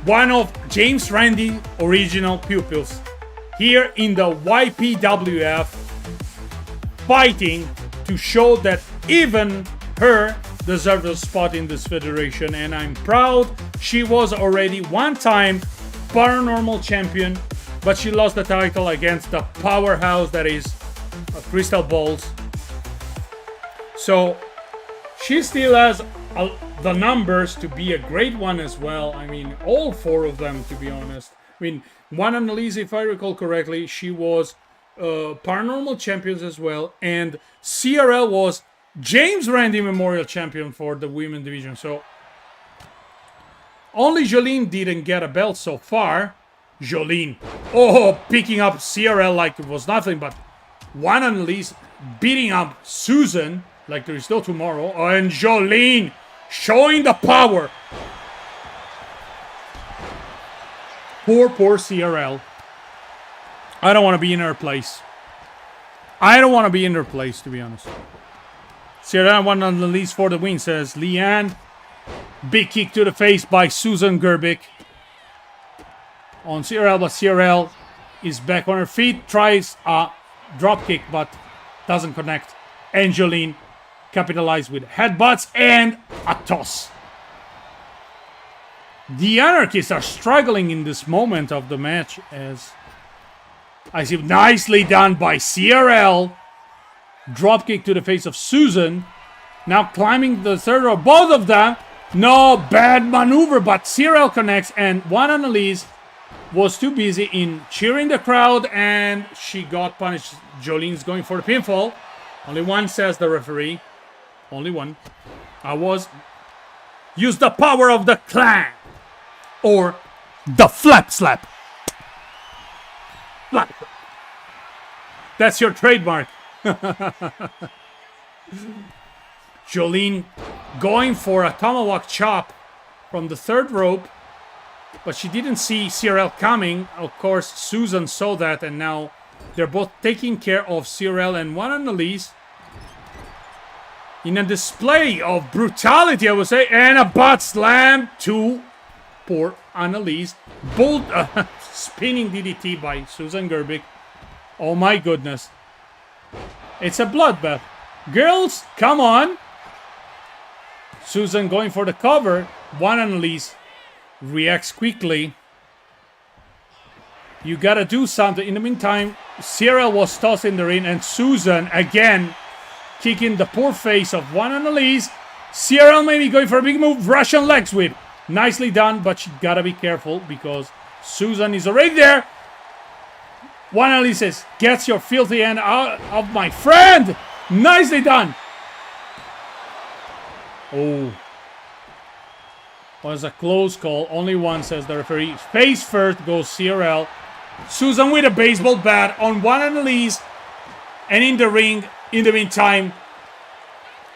One of James Randi original pupils. Here in the YPWF, fighting to show that even her deserves a spot in this federation. And I'm proud she was already one-time paranormal champion, but she lost the title against the powerhouse that is Crystal Balls. So she still has the numbers to be a great one as well. I mean, all four of them, to be honest. I mean, one Annalise, if I recall correctly, she was paranormal champions as well, and CRL was James Randi Memorial Champion for the women division. So only Jolene didn't get a belt so far. Jolene, picking up CRL like it was nothing, but one Annalise beating up Susan like there is no tomorrow, and Jolene showing the power. Poor CRL. I don't want to be in her place. I don't want to be in her place, to be honest. CRL one on the least for the win, says Leanne. Big kick to the face by Susan Gerbic. On CRL, but CRL is back on her feet. Tries a drop kick, but doesn't connect. Angeline capitalized with headbutts and a toss. The Anarchists are struggling in this moment of the match, as I see nicely done by CRL. Drop kick to the face of Susan. Now climbing the third row. Both of them. No, bad maneuver, but CRL connects, and one Annalise was too busy in cheering the crowd, and she got punished. Jolene's going for the pinfall. Only one, says the referee. Only one. Use the power of the clan. Or the flap slap. Flap. That's your trademark. Jolene going for a tomahawk chop from the third rope. But she didn't see CRL coming. Of course, Susan saw that, and now they're both taking care of CRL and one Annalise. In a display of brutality, I would say, and a butt slam to poor Annalise. Bolt spinning DDT by Susan Gerbic. Oh my goodness. It's a bloodbath. Girls, come on. Susan going for the cover. One Annalise reacts quickly. You gotta do something. In the meantime, Cyril was tossed in the ring, and Susan again kicking the poor face of one Annalise. Cyril maybe going for a big move. Russian leg sweep. Nicely done, but she gotta be careful because Susan is already there. One Annalise says, gets your filthy hand out of my friend. Nicely done. Oh. Was a close call. Only one, says the referee. Face first goes Cyril. Susan with a baseball bat on one Annalise. And in the ring, in the meantime,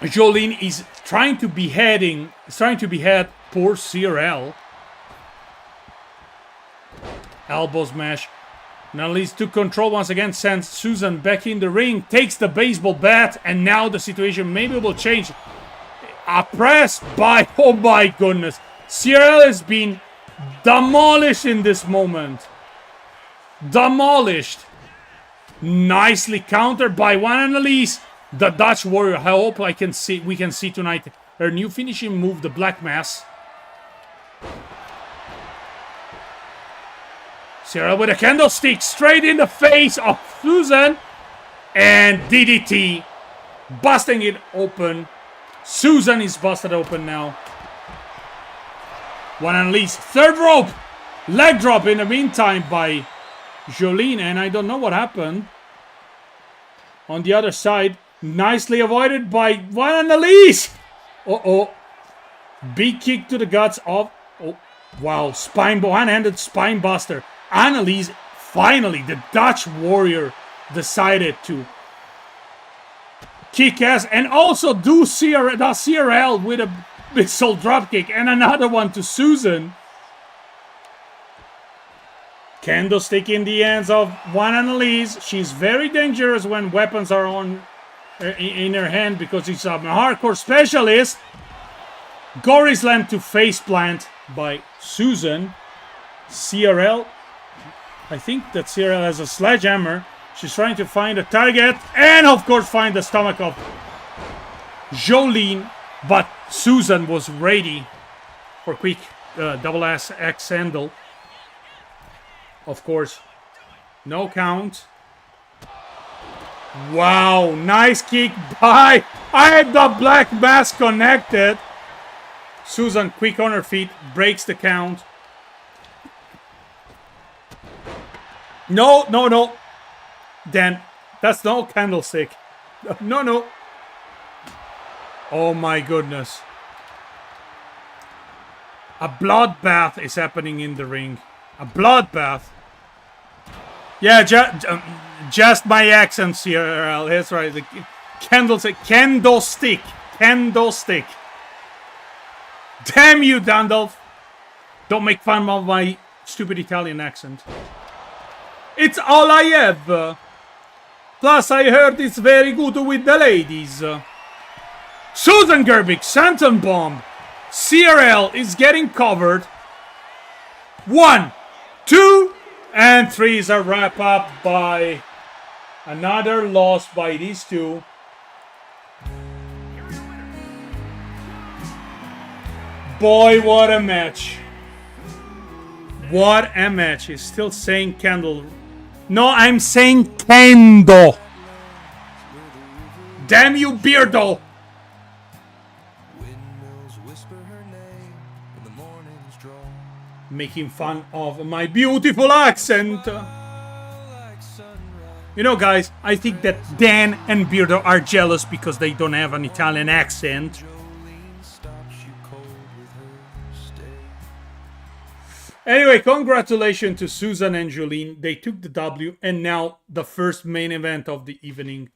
Jolene is trying to behead poor Cyril. Elbow smash. Annalise took control once again, sends Susan back in the ring, takes the baseball bat, and now the situation maybe will change. A press by, oh my goodness. Cyril has been demolished in this moment. Demolished. Nicely countered by one Annalise. The Dutch Warrior. I hope we can see tonight her new finishing move, the Black Mass. Cyril with a candlestick straight in the face of Susan. And DDT. Busting it open. Susan is busted open now. One Annalise. Third rope. Leg drop in the meantime by Jolene. And I don't know what happened. On the other side. Nicely avoided by one Annalise. Uh-oh. Big kick to the guts of... Oh, wow. One-handed spine buster. Annalise, finally, the Dutch Warrior decided to kick ass and also do CRL with a missile dropkick and another one to Susan. Candlestick in the hands of one Annalise. She's very dangerous when weapons are in her hand because she's a hardcore specialist. Gory slam to face plant by Susan. CRL. I think that Cyril has a sledgehammer. She's trying to find a target. And, of course, find the stomach of Jolene. But Susan was ready for quick double axe handle. Of course, no count. Wow, nice kick by... I had the Black Mass connected. Susan, quick on her feet, breaks the count. No, no, no. Dan, that's no candlestick. No, no. Oh my goodness. A bloodbath is happening in the ring. A bloodbath. Yeah, just my accents here. That's right. The candlestick. Candlestick. Candlestick. Damn you, Dandolf. Don't make fun of my stupid Italian accent. It's all I have. Plus, I heard it's very good with the ladies. Susan Gerbic, Santon Bomb. CRL is getting covered. 1, 2, and 3 is a wrap up by another loss by these two. Boy, what a match. What a match. He's still saying candle. No, I'm saying Kendo. Damn you, Beardo. Making fun of my beautiful accent. You know, guys, I think that Dan and Beardo are jealous because they don't have an Italian accent. Anyway, congratulations to Susan and Jolene. They took the W, and now the first main event of the evening.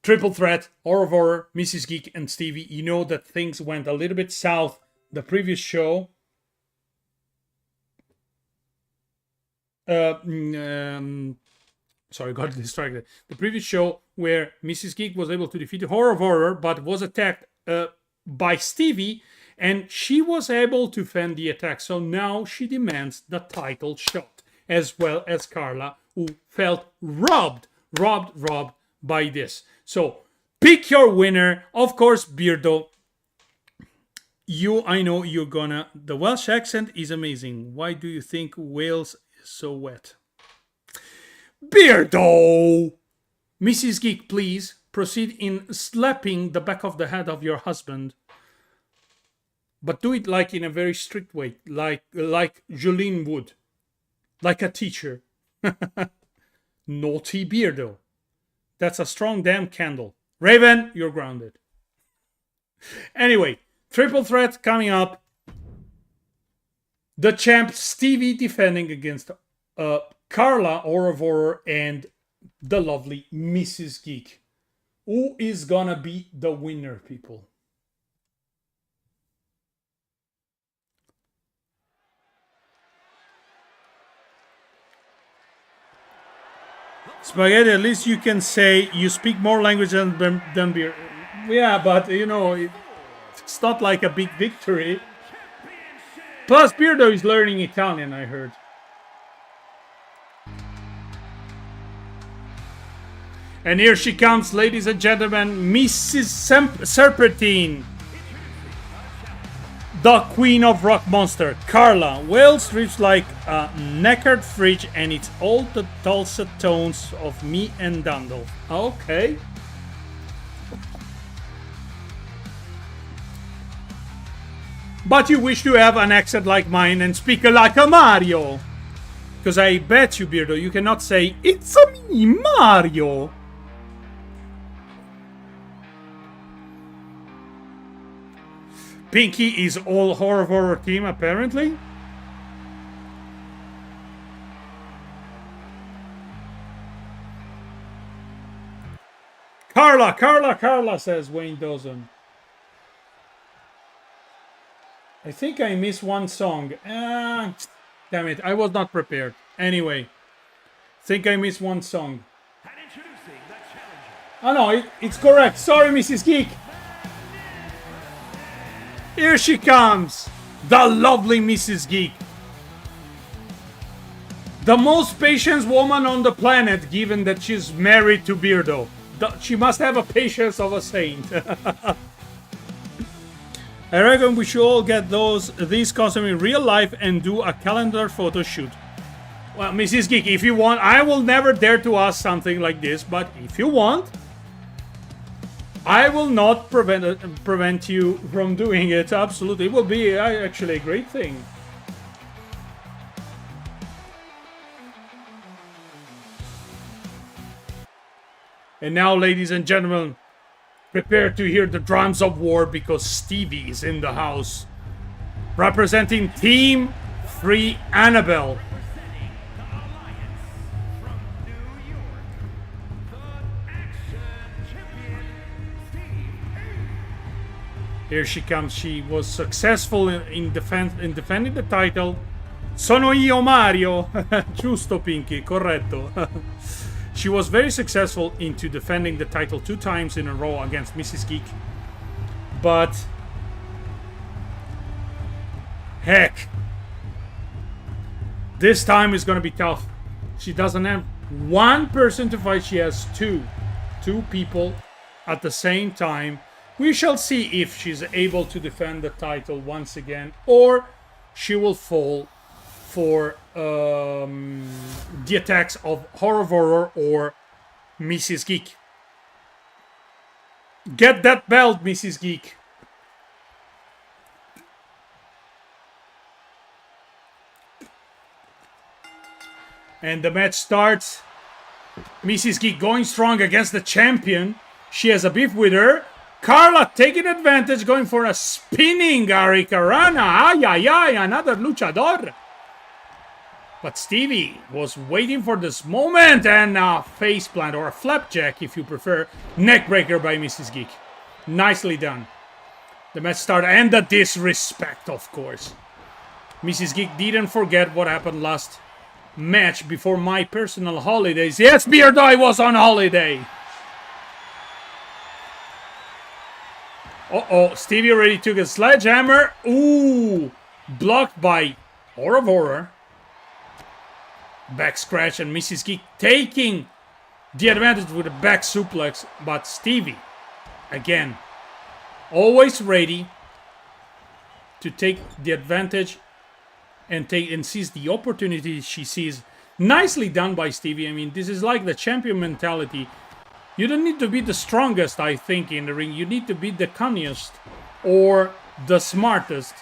Triple threat, Horror of Horror, Mrs. Geek, and Stevie. You know that things went a little bit south the previous show. Sorry, got distracted. The previous show where Mrs. Geek was able to defeat Horror of Horror, but was attacked by Stevie. And she was able to fend the attack. So now she demands the title shot. As well as Carla, who felt robbed by this. So pick your winner. Of course, Beardo. I know you're gonna. The Welsh accent is amazing. Why do you think Wales is so wet? Beardo! Mrs. Geek, please proceed in slapping the back of the head of your husband. But do it like in a very strict way, like Jolene would. Like a teacher. Naughty Beardo. That's a strong damn candle. Raven, you're grounded. Anyway, triple threat coming up. The champ Stevie defending against Carla Oravor and the lovely Mrs. Geek. Who is gonna be the winner, people? Spaghetti, at least you can say you speak more language than beer. Yeah, but you know, it's not like a big victory. Plus, Beardo is learning Italian, I heard. And here she comes, ladies and gentlemen, Mrs. Serpentine, the queen of rock monster, Carla. Wales rips like a knackered fridge, and it's all the dulcet tones of me and Dandel. Okay. But you wish to have an accent like mine and speak like a Mario. Because I bet you, Beardo, you cannot say, "It's a me, Mario." Pinky is all horror team, apparently. Carla, says Wayne Dawson. I think I missed one song. Damn it, I was not prepared. Anyway, think I missed one song. Oh no, it's correct. Sorry, Mrs. Geek. Here she comes, the lovely Mrs. Geek. The most patient woman on the planet, given that she's married to Beardo. She must have a patience of a saint. I reckon we should all get these costumes in real life and do a calendar photo shoot. Well, Mrs. Geek, if you want, I will never dare to ask something like this, but if you want, I will not prevent you from doing it. Absolutely. It will be actually a great thing. And now, ladies and gentlemen, prepare to hear the drums of war because Stevie is in the house. Representing Team Free Annabelle. Here she comes. She was successful in defending the title. Sono io Mario. Giusto, Pinky. Corretto. She was very successful into defending the title 2 times in a row against Mrs. Geek. But heck, this time is going to be tough. She doesn't have one person to fight. She has two people at the same time. We shall see if she's able to defend the title once again, or she will fall for the attacks of Horror or Mrs. Geek. Get that belt, Mrs. Geek. And the match starts. Mrs. Geek going strong against the champion. She has a beef with her. Carla taking advantage, going for a spinning Hurricanrana. Ay, ay, ay, another luchador. But Stevie was waiting for this moment, and a faceplant, or a flapjack if you prefer, neckbreaker by Mrs. Geek. Nicely done. The match started, and the disrespect, of course. Mrs. Geek didn't forget what happened last match before my personal holidays. Yes, Beardo was on holiday. Uh-oh, Stevie already took a sledgehammer. Ooh, blocked by Horror. Back scratch, and Mrs. Geek taking the advantage with a back suplex, but Stevie, again, always ready to take the advantage and seize the opportunity she sees. Nicely done by Stevie. I mean, this is like the champion mentality. You don't need to be the strongest, I think, in the ring. You need to be the cunniest or the smartest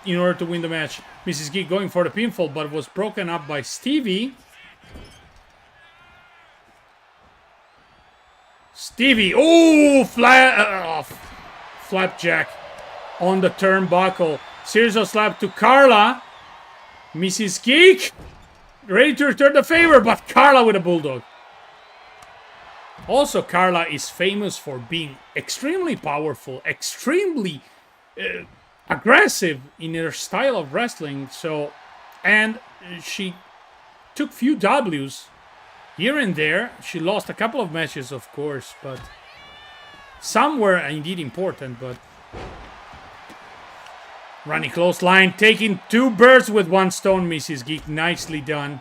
in order to win the match. Mrs. Geek going for the pinfall, but was broken up by Stevie. Stevie, oh, flapjack on the turnbuckle. Series of slap to Carla. Mrs. Geek ready to return the favor, but Carla with a bulldog. Also, Carla is famous for being extremely powerful, extremely aggressive in her style of wrestling. So, and she took few W's here and there. She lost a couple of matches, of course, but some were indeed important. But running clothesline, taking two birds with one stone. Mrs. Geek, nicely done.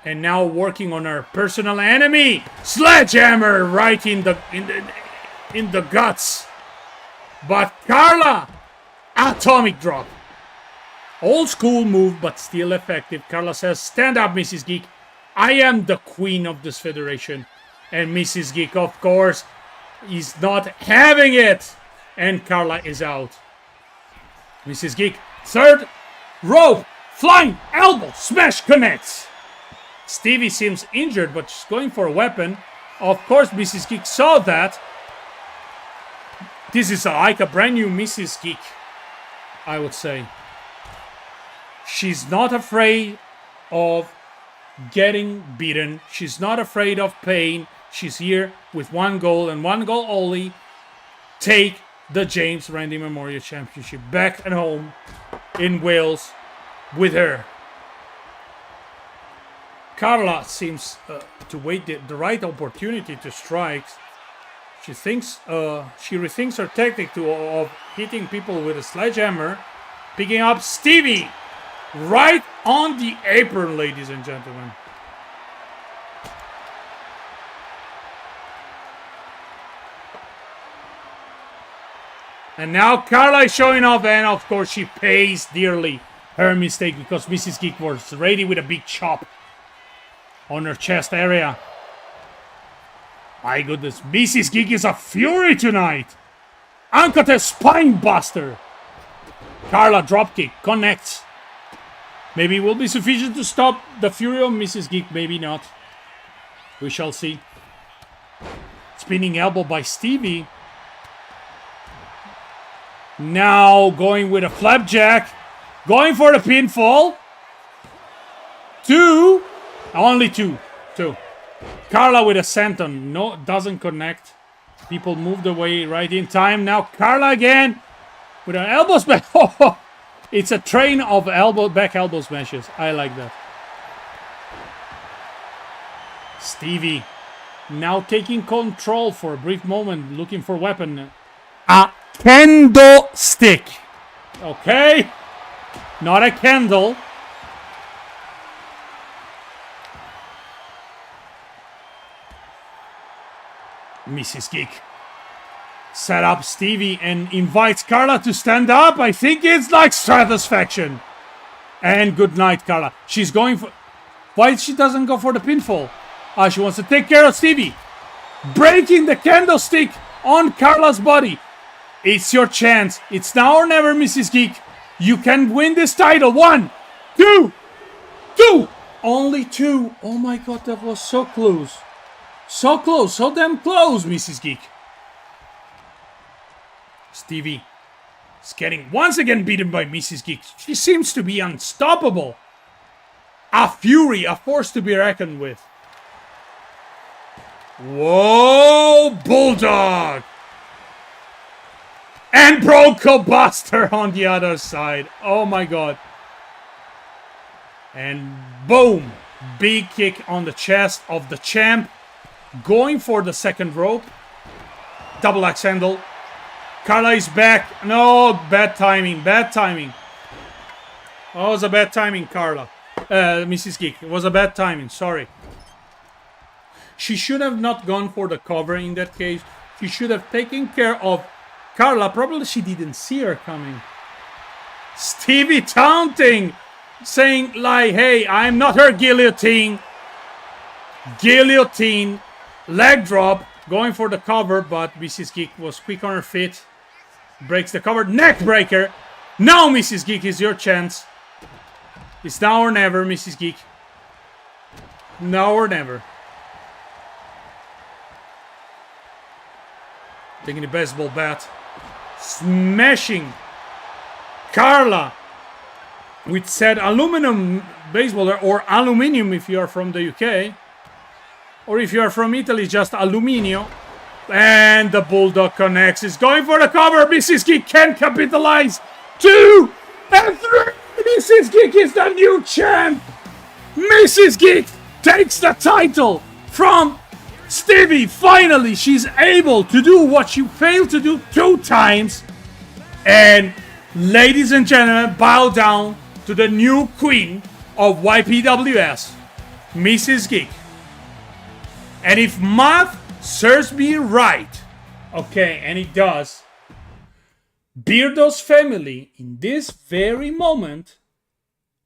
And now working on her personal enemy, sledgehammer right in the guts. But Carla, atomic drop. Old school move, but still effective. Carla says, "Stand up, Mrs. Geek. I am the queen of this federation." And Mrs. Geek, of course, is not having it. And Carla is out. Mrs. Geek, third rope, flying elbow, smash connects. Stevie seems injured, but she's going for a weapon. Of course, Mrs. Geek saw that. This is like a brand new Mrs. Geek, I would say. She's not afraid of getting beaten. She's not afraid of pain. She's here with one goal and one goal only. Take the James Randi Memorial Championship back at home in Wales with her. Carla seems to wait the right opportunity to strike. She thinks she rethinks her tactic of hitting people with a sledgehammer, picking up Stevie right on the apron, ladies and gentlemen. And now Carla is showing off, and of course she pays dearly her mistake because Mrs. Geek was ready with a big chop on her chest area. My goodness, Mrs. Geek is a fury tonight. Uncut spine buster. Carla dropkick connects. Maybe it will be sufficient to stop the fury of Mrs. Geek. Maybe not. We shall see. Spinning elbow by Stevie. Now going with a flapjack. Going for the pinfall. Two. Only two. Carla with a senton. No, doesn't connect. People moved away right in time. Now Carla again with an elbow smash. It's a train of back elbow smashes. I like that. Stevie now taking control for a brief moment, looking for weapon. A kendo stick. Okay. Not a candle. Mrs. Geek set up Stevie and invites Carla to stand up. I think it's like satisfaction. And good night, Carla. She's going for... Why she doesn't go for the pinfall? She wants to take care of Stevie. Breaking the candlestick on Carla's body. It's your chance. It's now or never, Mrs. Geek. You can win this title. 1, 2, 2. Only 2. Oh my god, that was so close. So close, so damn close, Mrs. Geek. Stevie is getting once again beaten by Mrs. Geek. She seems to be unstoppable. A fury, a force to be reckoned with. Whoa, Bulldog! And Bronco Buster on the other side. Oh my god. And boom! Big kick on the chest of the champ. Going for the second rope. Double axe handle. Carla is back. No, bad timing. Bad timing. Oh, it was a bad timing, Carla. Mrs. Geek. It was a bad timing. Sorry. She should have not gone for the cover in that case. She should have taken care of Carla. Probably she didn't see her coming. Stevie taunting, saying like, hey, I'm not her guillotine. Guillotine, leg drop, going for the cover, but Mrs. Geek was quick on her feet. Breaks the cover, neck breaker. Now, Mrs. Geek, is your chance. It's now or never, Mrs. Geek. Now or never. Taking the baseball bat. Smashing Carla with said aluminum baseballer, or aluminium if you are from the UK. Or if you are from Italy, just aluminio. And the Bulldog connects. Is going for the cover. Mrs. Geek can capitalize. 2 and 3. Mrs. Geek is the new champ. Mrs. Geek takes the title from Stevie. Finally, she's able to do what she failed to do 2 times. And ladies and gentlemen, bow down to the new queen of YPWS, Mrs. Geek. And if math serves me right, okay, and it does, Beardo's family in this very moment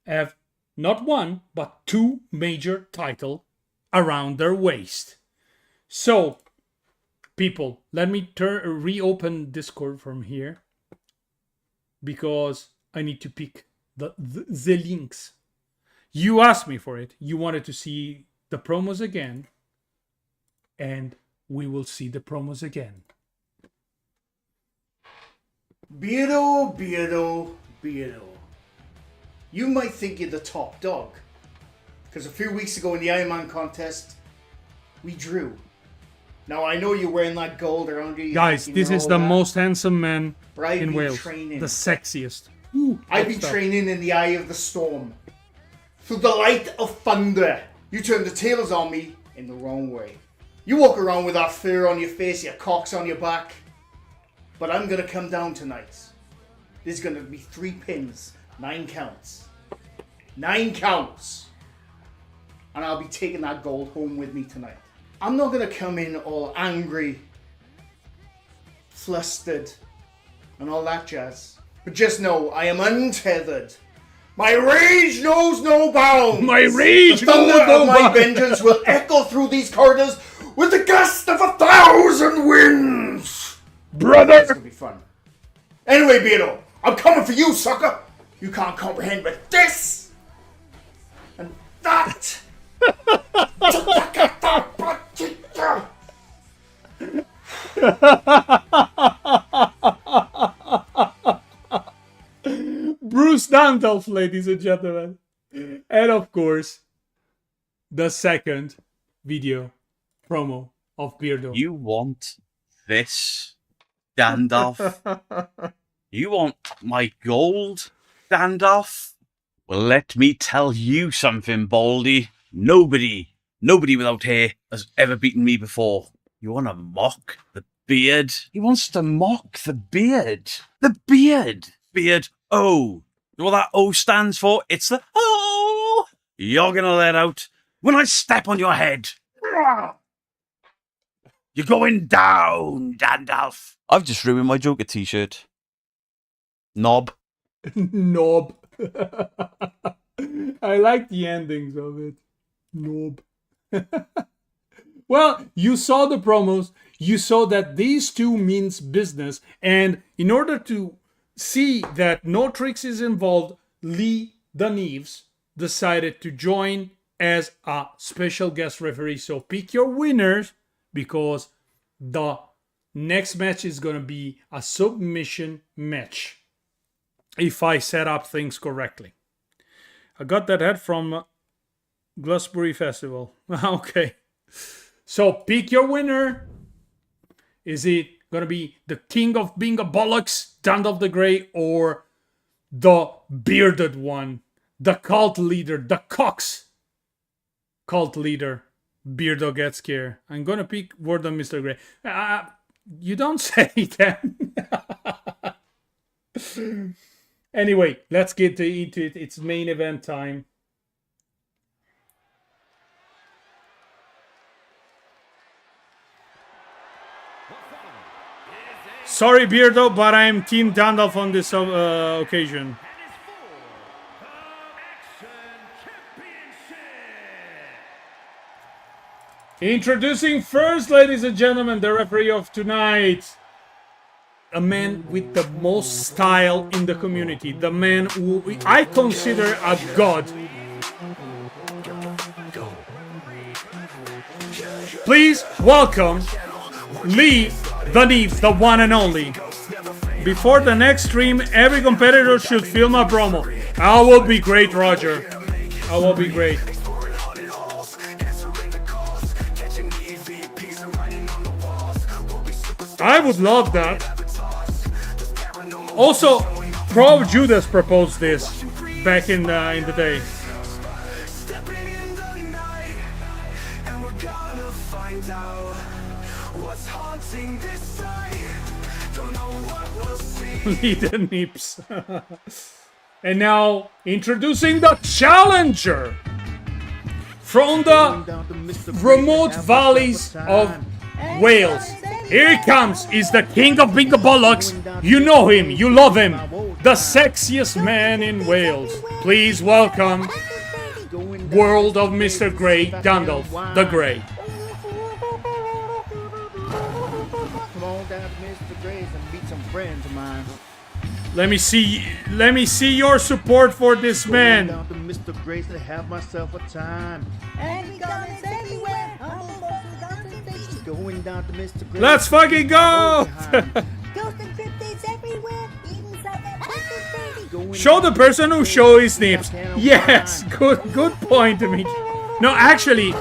have not 1 but 2 major titles around their waist. So, people, let me reopen Discord from here, because I need to pick the links. You asked me for it. You wanted to see the promos again. And we will see the promos again. Beardo, Beardo, Beardo. You might think you're the top dog, because a few weeks ago in the Iron Man contest, we drew. Now, I know you're wearing that gold around you. Guys, this is the most handsome man in Wales. Training. The sexiest. I've been training in the eye of the storm. Through the light of thunder. You turned the tables on me in the wrong way. You walk around with that fur on your face, your cock's on your back. But I'm going to come down tonight. There's going to be 3 pins, 9 counts. 9 counts. And I'll be taking that gold home with me tonight. I'm not going to come in all angry, flustered, and all that jazz. But just know, I am untethered. My rage knows no bounds. My rage the thunder knows no of my bounds. vengeance will echo through these corridors with the gust of 1,000 winds. Brother! It's gonna be fun. Anyway, Beardo, I'm coming for you, sucker. You can't comprehend with this and that. Bruce Dandolf, ladies and gentlemen. And of course, the second video promo of Beardo. You want this, Dandalf? You want my gold, Dandalf? Well, let me tell you something, Baldy. Nobody without hair has ever beaten me before. You want to mock the beard? He wants to mock the beard. The beard. Beard O. You know what that O stands for? It's the O. You're going to let out when I step on your head. You're going down, Dandalf. I've just ruined my Joker t-shirt. Knob. Knob. I like the endings of it. Knob. Well, you saw the promos. You saw that these two means business. And in order to see that no tricks is involved, Lee Daneves decided to join as a special guest referee. So pick your winners, because the next match is going to be a submission match, if I set up things correctly. I got that head from Glastonbury Festival. Okay. So pick your winner. Is it going to be the king of being a bollocks, Dandalf the Grey, or the bearded one, the cult leader, the Cox cult leader, Beardo Gets Scared? I'm going to pick Word on Mr. Grey. You don't say that. Anyway, let's get into it. It's main event time. Sorry, Beardo, but I'm Team Dandalf on this occasion. Introducing first, ladies and gentlemen, the referee of tonight. A man with the most style in the community. The man who I consider a god. Please welcome Lee the Neves, the one and only. Before the next stream, every competitor should film a promo. I will be great, Roger. I will be great. I would love that. Also, Pro Judas proposed this back in the day. Leader Nips. And now, introducing the challenger from the remote valleys of Wales. Here he comes. He's the king of bingo bollocks. You know him. You love him. The sexiest man in Wales. Please welcome World of Mr. Grey, Gandalf the Grey. Come on down to Mr. Gray's and meet some friends of mine. Let me see your support for this man. Down to Mr. Gray's to have myself a time. And we got it everywhere. Going down to Mr. Gray's. Let's fucking go! Ghost and cryptids everywhere. Eating something. Show the person who show his nips. Yes, good point, amici. No, actually,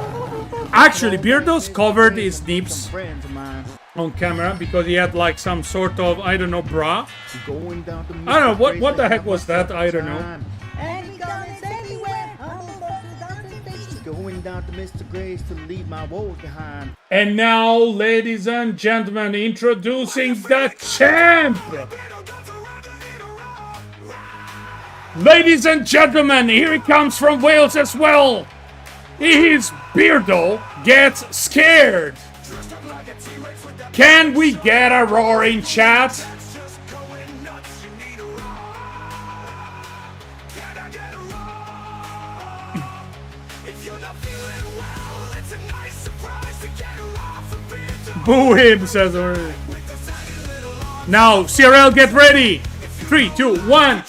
Beardo's covered his nips Friends of mine. on camera because he had like some sort of, I don't know, bra. Going down to Mr. I don't know, what Gray's the to heck have was that? myself I a don't know. time. And we got it everywhere. Going down to Mr. Gray's to leave my woes behind. And now, ladies and gentlemen, introducing the champ! Ladies and gentlemen, here he comes from Wales as well! His Beardo gets scared! Can we get a roar in chat? Boo him, says already. Now, CRL, get ready! 3, 2, 1.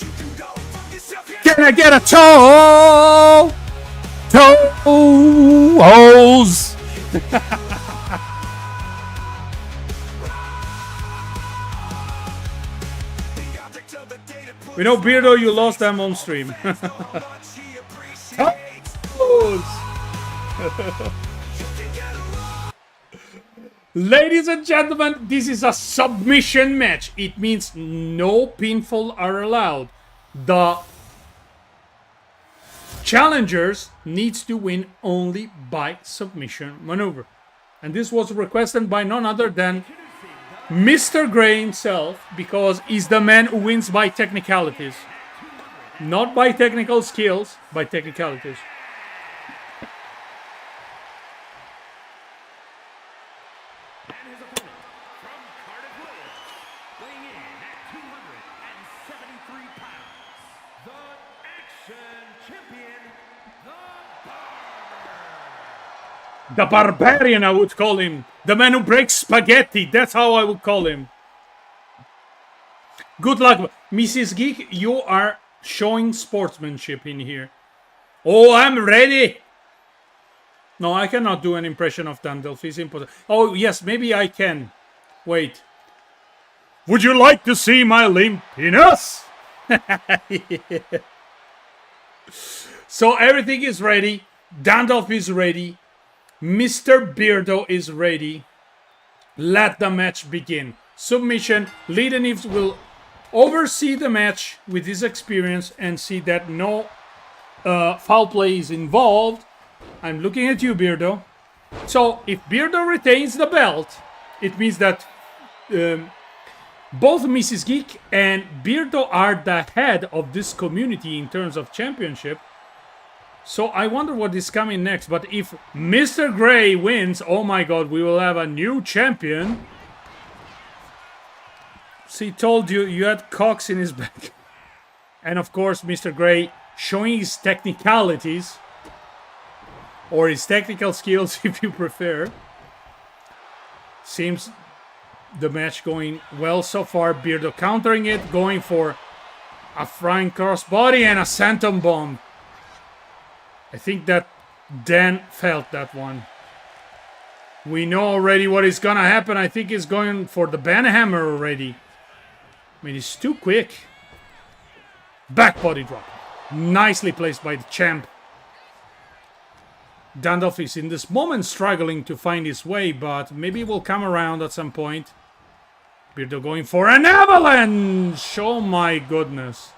Can I get a toe? Toes! We know, Beardo, you lost them on stream. Toes! Ladies and gentlemen, this is a submission match. It means no pinfall are allowed. The challengers needs to win only by submission maneuver. And this was requested by none other than Mr. Grey himself, because he's the man who wins by technicalities. Not by technical skills, by technicalities. The Barbarian, I would call him. The man who breaks spaghetti. That's how I would call him. Good luck. Mrs. Geek, you are showing sportsmanship in here. Oh, I'm ready. No, I cannot do an impression of Dandalf. It's impossible. Oh, yes, maybe I can. Wait. Would you like to see my limp penis? So everything is ready. Dandalf is ready. Mr. Beardo is ready. Let the match begin. Submission. Leadenif will oversee the match with his experience and see that no foul play is involved. I'm looking at you, Beardo. So, if Beardo retains the belt, it means that both Mrs. Geek and Beardo are the head of this community in terms of championship. So I wonder what is coming next. But if Mr. Grey wins, oh my god, we will have a new champion. See, told you, you had Cox in his back. And of course, Mr. Gray showing his technicalities. Or his technical skills, if you prefer. Seems the match going well so far. Beardo countering it, going for a flying crossbody and a Santom bomb. I think that Dan felt that one. We know already what is gonna happen. I think he's going for the banhammer already. I mean, he's too quick. Back body drop. Nicely placed by the champ. Dandolf is in this moment struggling to find his way, but maybe will come around at some point. Beardo going for an avalanche! Oh my goodness.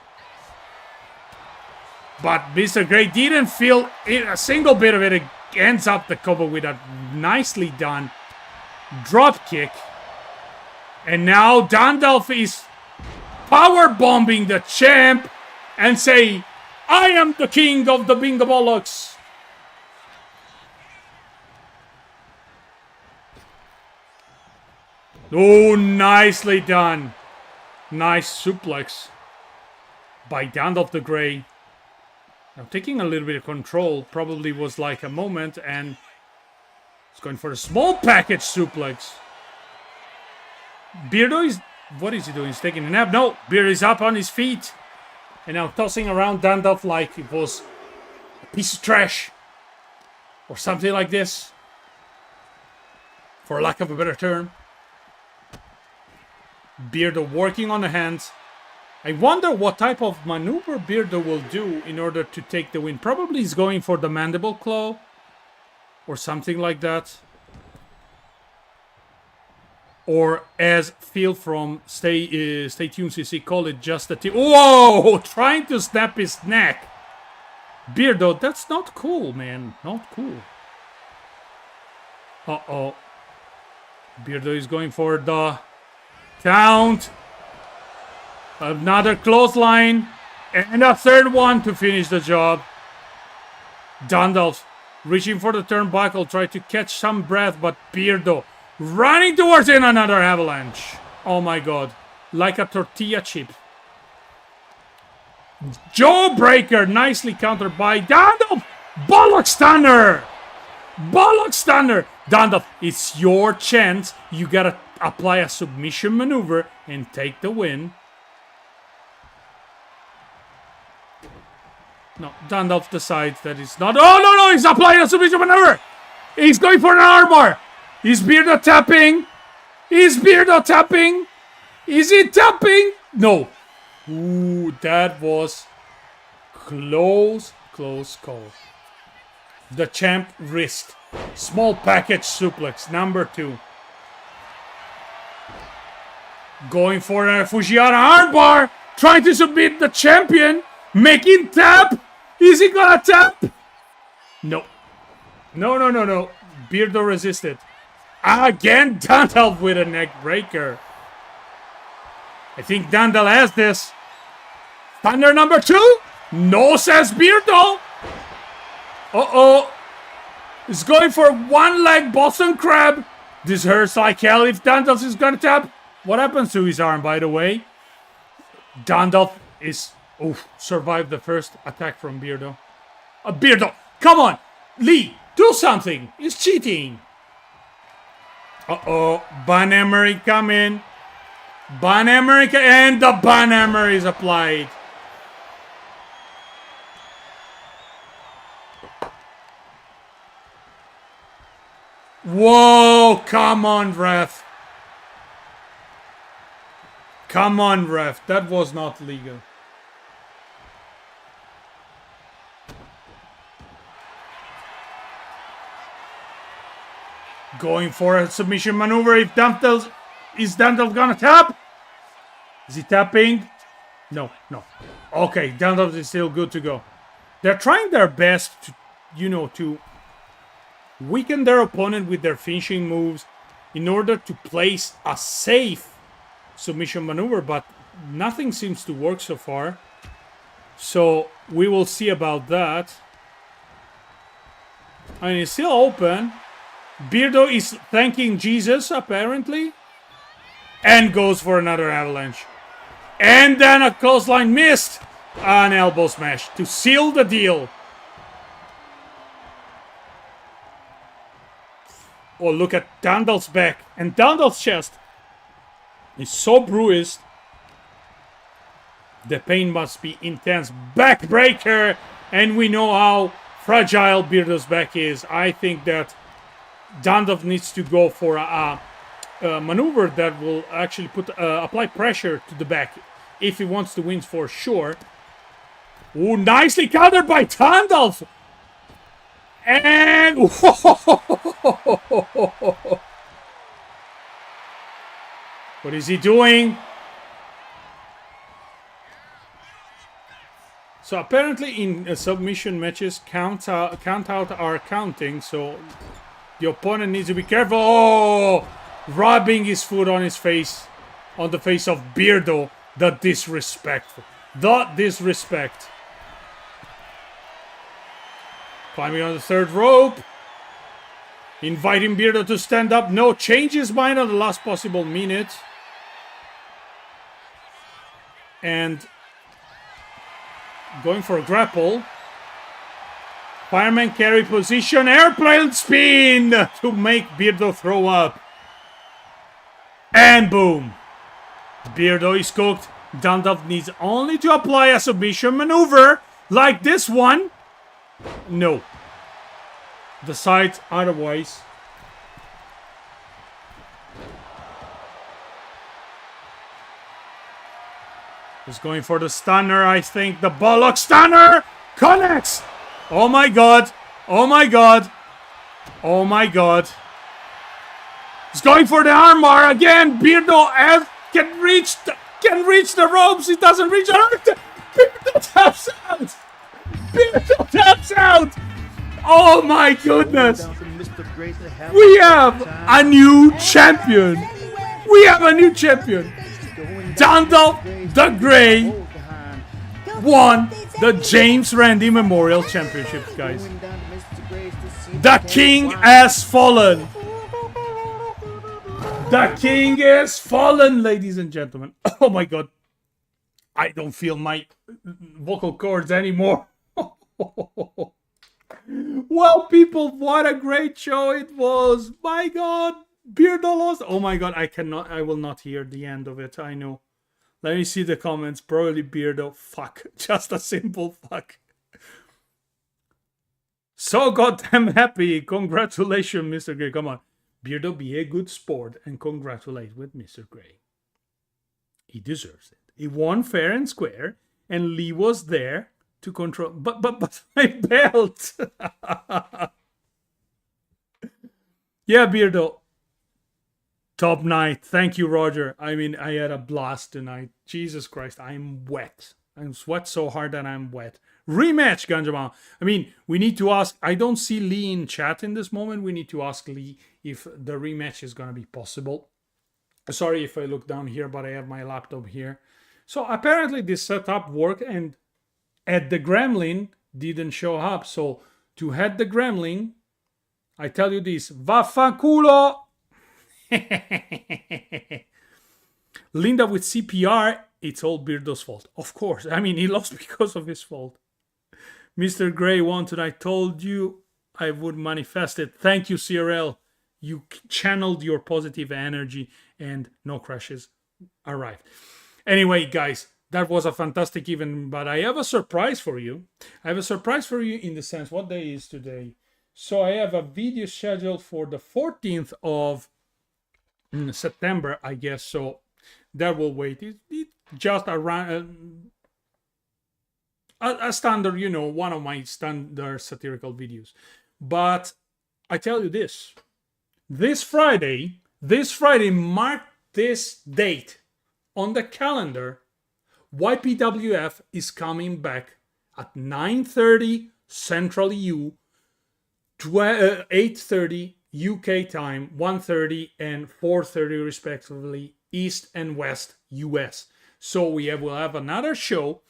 But Mr. Gray didn't feel it, a single bit of it. Ends up the combo with a nicely done drop kick. And now Dandolf is power bombing the champ and say, I am the king of the bingo bollocks. Oh, nicely done. Nice suplex by Dandolf the Grey. Now taking a little bit of control, probably was like a moment, and he's going for a small package suplex. Beardo is, what is he doing? He's taking a nap. No, Beardo is up on his feet. And now tossing around Dandolf like it was a piece of trash. Or something like this. For lack of a better term. Beardo working on the hands. I wonder what type of maneuver Beardo will do in order to take the win. Probably he's going for the mandible claw. Or something like that. Or as Phil from Stay Tuned CC call it, just a tip. Whoa! Trying to snap his neck. Beardo, that's not cool, man. Not cool. Uh-oh. Beardo is going for the count. Another clothesline. And a third one to finish the job. Dandolf reaching for the turnbuckle. Try to catch some breath. But Beardo running towards in another avalanche. Oh my god. Like a tortilla chip. Jawbreaker. Nicely countered by Dandolf. Bollock Stunner. Bollock Stunner. Dandolf, it's your chance. You gotta apply a submission maneuver and take the win. No, Dandolf decides that it's not. Oh, no, he's applying a submission maneuver. He's going for an armbar. Is Beardo tapping? Is Beardo tapping? Is he tapping? No. Ooh, that was close call. The champ risked. Small package suplex, number 2. Going for a Fujiwara armbar. Trying to submit the champion. Making tap. Is he gonna tap? No. No. Beardo resisted. Again, Dandolf with a neck breaker. I think Dandolf has this. Thunder number 2. No, says Beardo. Uh-oh. He's going for one leg Boston Crab. This hurts like hell if Dandolf is gonna tap. What happens to his arm, by the way? Dandolf is... survived the first attack from Beardo. Beardo, come on! Lee, do something! He's cheating! Uh-oh, Banhammer coming. Banhammer, and the Banhammer is applied. Whoa, come on, ref. Come on, ref. That was not legal. Going for a submission maneuver. If Dandolf, is Dandolf gonna tap? Is he tapping? No. Okay, Dandolf is still good to go. They're trying their best to, to weaken their opponent with their finishing moves in order to place a safe submission maneuver, but nothing seems to work so far. So we will see about that. I mean, it's still open. Beardo is thanking Jesus, apparently. and goes for another avalanche. And then a clothesline missed. An elbow smash to seal the deal. Oh, look at Dandal's back and Dandal's chest. He's so bruised. The pain must be intense. Backbreaker. And we know how fragile Beardo's back is. I think that Dandalf needs to go for a maneuver that will actually apply pressure to the back if he wants to win for sure. Oh, nicely countered by Dandalf. And what is he doing? So apparently in submission matches, count out are counting. So the opponent needs to be careful. Oh, rubbing his foot on his face, on the face of Beardo. The disrespect. The disrespect. Climbing on the third rope. Inviting Beardo to stand up. No, change his mind on the last possible minute. And going for a grapple. Fireman carry position. Airplane spin to make Beardo throw up. And boom. Beardo is cooked. Dandalf needs only to apply a submission maneuver like this one. No. Decides otherwise. He's going for the stunner, I think. The Bullock stunner connects. Oh my god. Oh my god. Oh my god. He's going for the armbar again. Beardo can reach the ropes. He doesn't reach the Beardo taps out. Beardo taps out. Oh my goodness. We have a new champion. We have a new champion. Dandalf the Grey won the James Randi Memorial Championship, guys. The king has fallen. The king has fallen, ladies and gentlemen. Oh my god. I don't feel my vocal cords anymore. Well, people, what a great show it was. My god. Beardo lost. Oh my god, I will not hear the end of it. I know. Let me see the comments. Probably Beardo. Fuck. Just a simple fuck. So goddamn happy. Congratulations, Mr. Gray. Come on. Beardo, be a good sport and congratulate with Mr. Gray. He deserves it. He won fair and square, and Lee was there to control. But my belt. Yeah, Beardo. Top night. Thank you, Roger. I mean, I had a blast tonight. Jesus Christ, I'm wet. I'm sweat so hard that I'm wet. Rematch, Ganjaman. I mean, we need to ask. I don't see Lee in chat in this moment. We need to ask Lee if the rematch is going to be possible. Sorry if I look down here, but I have my laptop here. So apparently this setup worked, and Ed the Gremlin didn't show up. So to head the Gremlin, I tell you this. Vaffanculo! Linda with CPR, it's all Beardo's fault. Of course. I mean, he lost because of his fault. Mr. Gray won tonight. Told you I would manifest it. Thank you, CRL. You channeled your positive energy and no crashes arrived. Anyway, guys, that was a fantastic event, but I have a surprise for you. I have a surprise for you in the sense, what day is today? So I have a video scheduled for the 14th of September, I guess. So that will wait. It's just around a standard, you know, one of my standard satirical videos. But I tell you this. This Friday, mark this date on the calendar. YPWF is coming back at 9:30 Central EU, 8:30 UK time, 1:30 and 4:30 respectively, East and West US. So we'll have another show.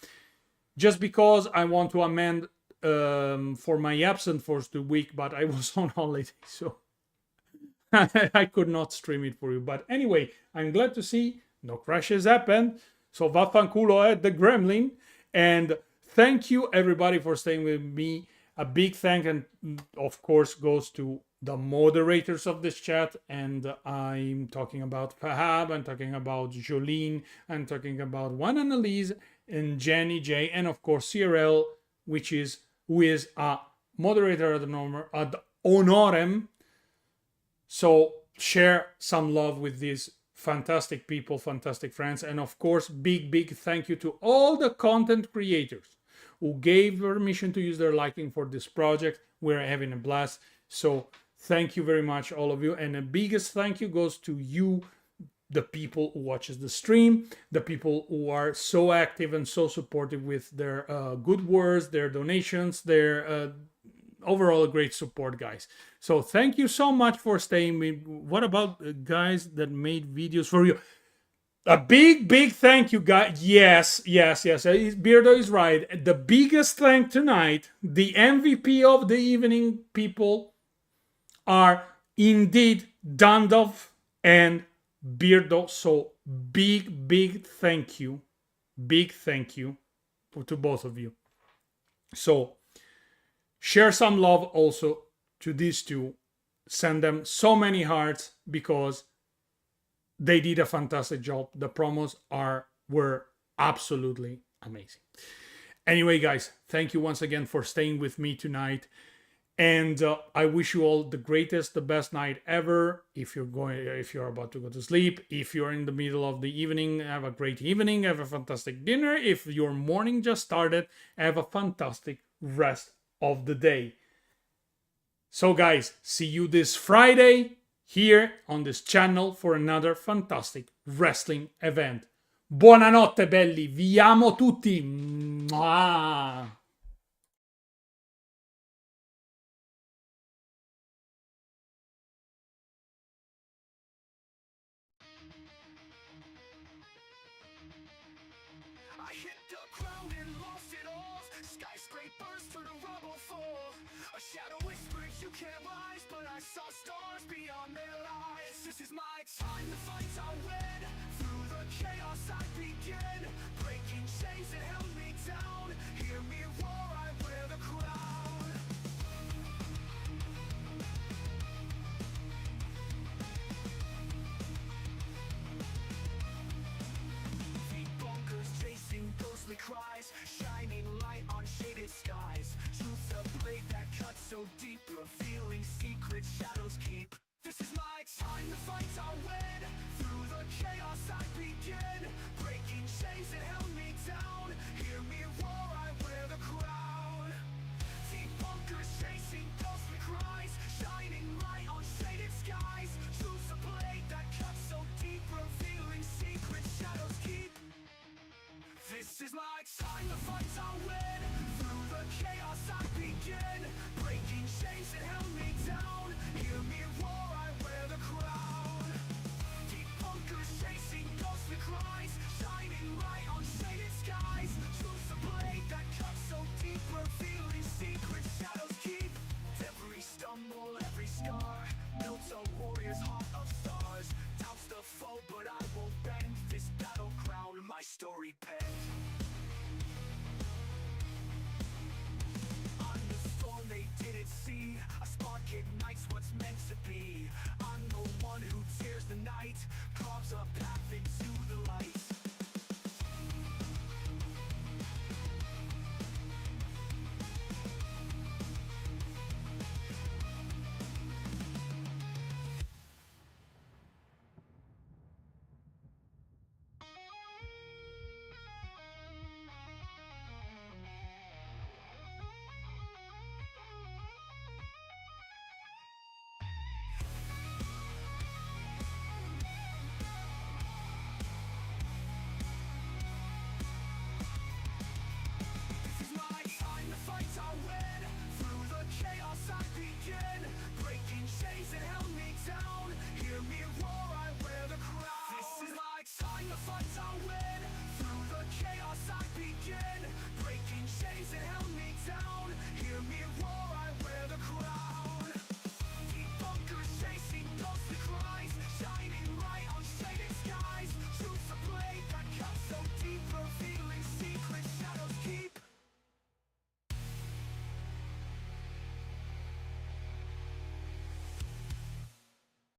Just because I want to amend for my absence for the week, but I was on holiday, so I could not stream it for you. But anyway, I'm glad to see no crashes happened. So vaffanculo at the Gremlin. And thank you everybody for staying with me. A big thank and of course goes to the moderators of this chat. And I'm talking about Fahab, I'm talking about Jolene, I'm talking about Juan Annalise and Jenny J, and of course CRL, who is a moderator ad honorem. So share some love with these fantastic people, fantastic friends. And of course, big thank you to all the content creators who gave permission to use their liking for this project. We're having a blast. So thank you very much, all of you. And the biggest thank you goes to you, the people who watches the stream, the people who are so active and so supportive with their good words, their donations, their overall great support, guys. So thank you so much for staying with. What about guys that made videos for you? A big thank you, guys. Yes. Beardo is right. The biggest thank tonight, the MVP of the evening people are indeed Dandov and Beardo. So big thank you. Big thank you to both of you. So share some love also to these two. Send them so many hearts because they did a fantastic job. The promos were absolutely amazing. Anyway, guys, thank you once again for staying with me tonight. And I wish you all the greatest, the best night ever. If you're about to go to sleep, if you're in the middle of the evening, have a great evening, have a fantastic dinner. If your morning just started, have a fantastic rest of the day. So guys, see you this Friday here on this channel for another fantastic wrestling event. Buonanotte belli, vi amo tutti. Mwah. I hit the ground and lost it all. Skyscrapers to the rubble fall. A shadow whispers you can't rise, but I saw stars beyond their eyes. This is my time, the fights I win. Through the chaos I begin. Breaking chains that held me down. Hear me roar, I wear the crown. Feet bunkers chasing ghostly cries, shining light on shaded skies. Truth's a blade that cuts so deep, revealing secrets shadows keep. This is my time, the fights I win. Through the chaos I begin. Breaking chains that held me down. Hear me roar.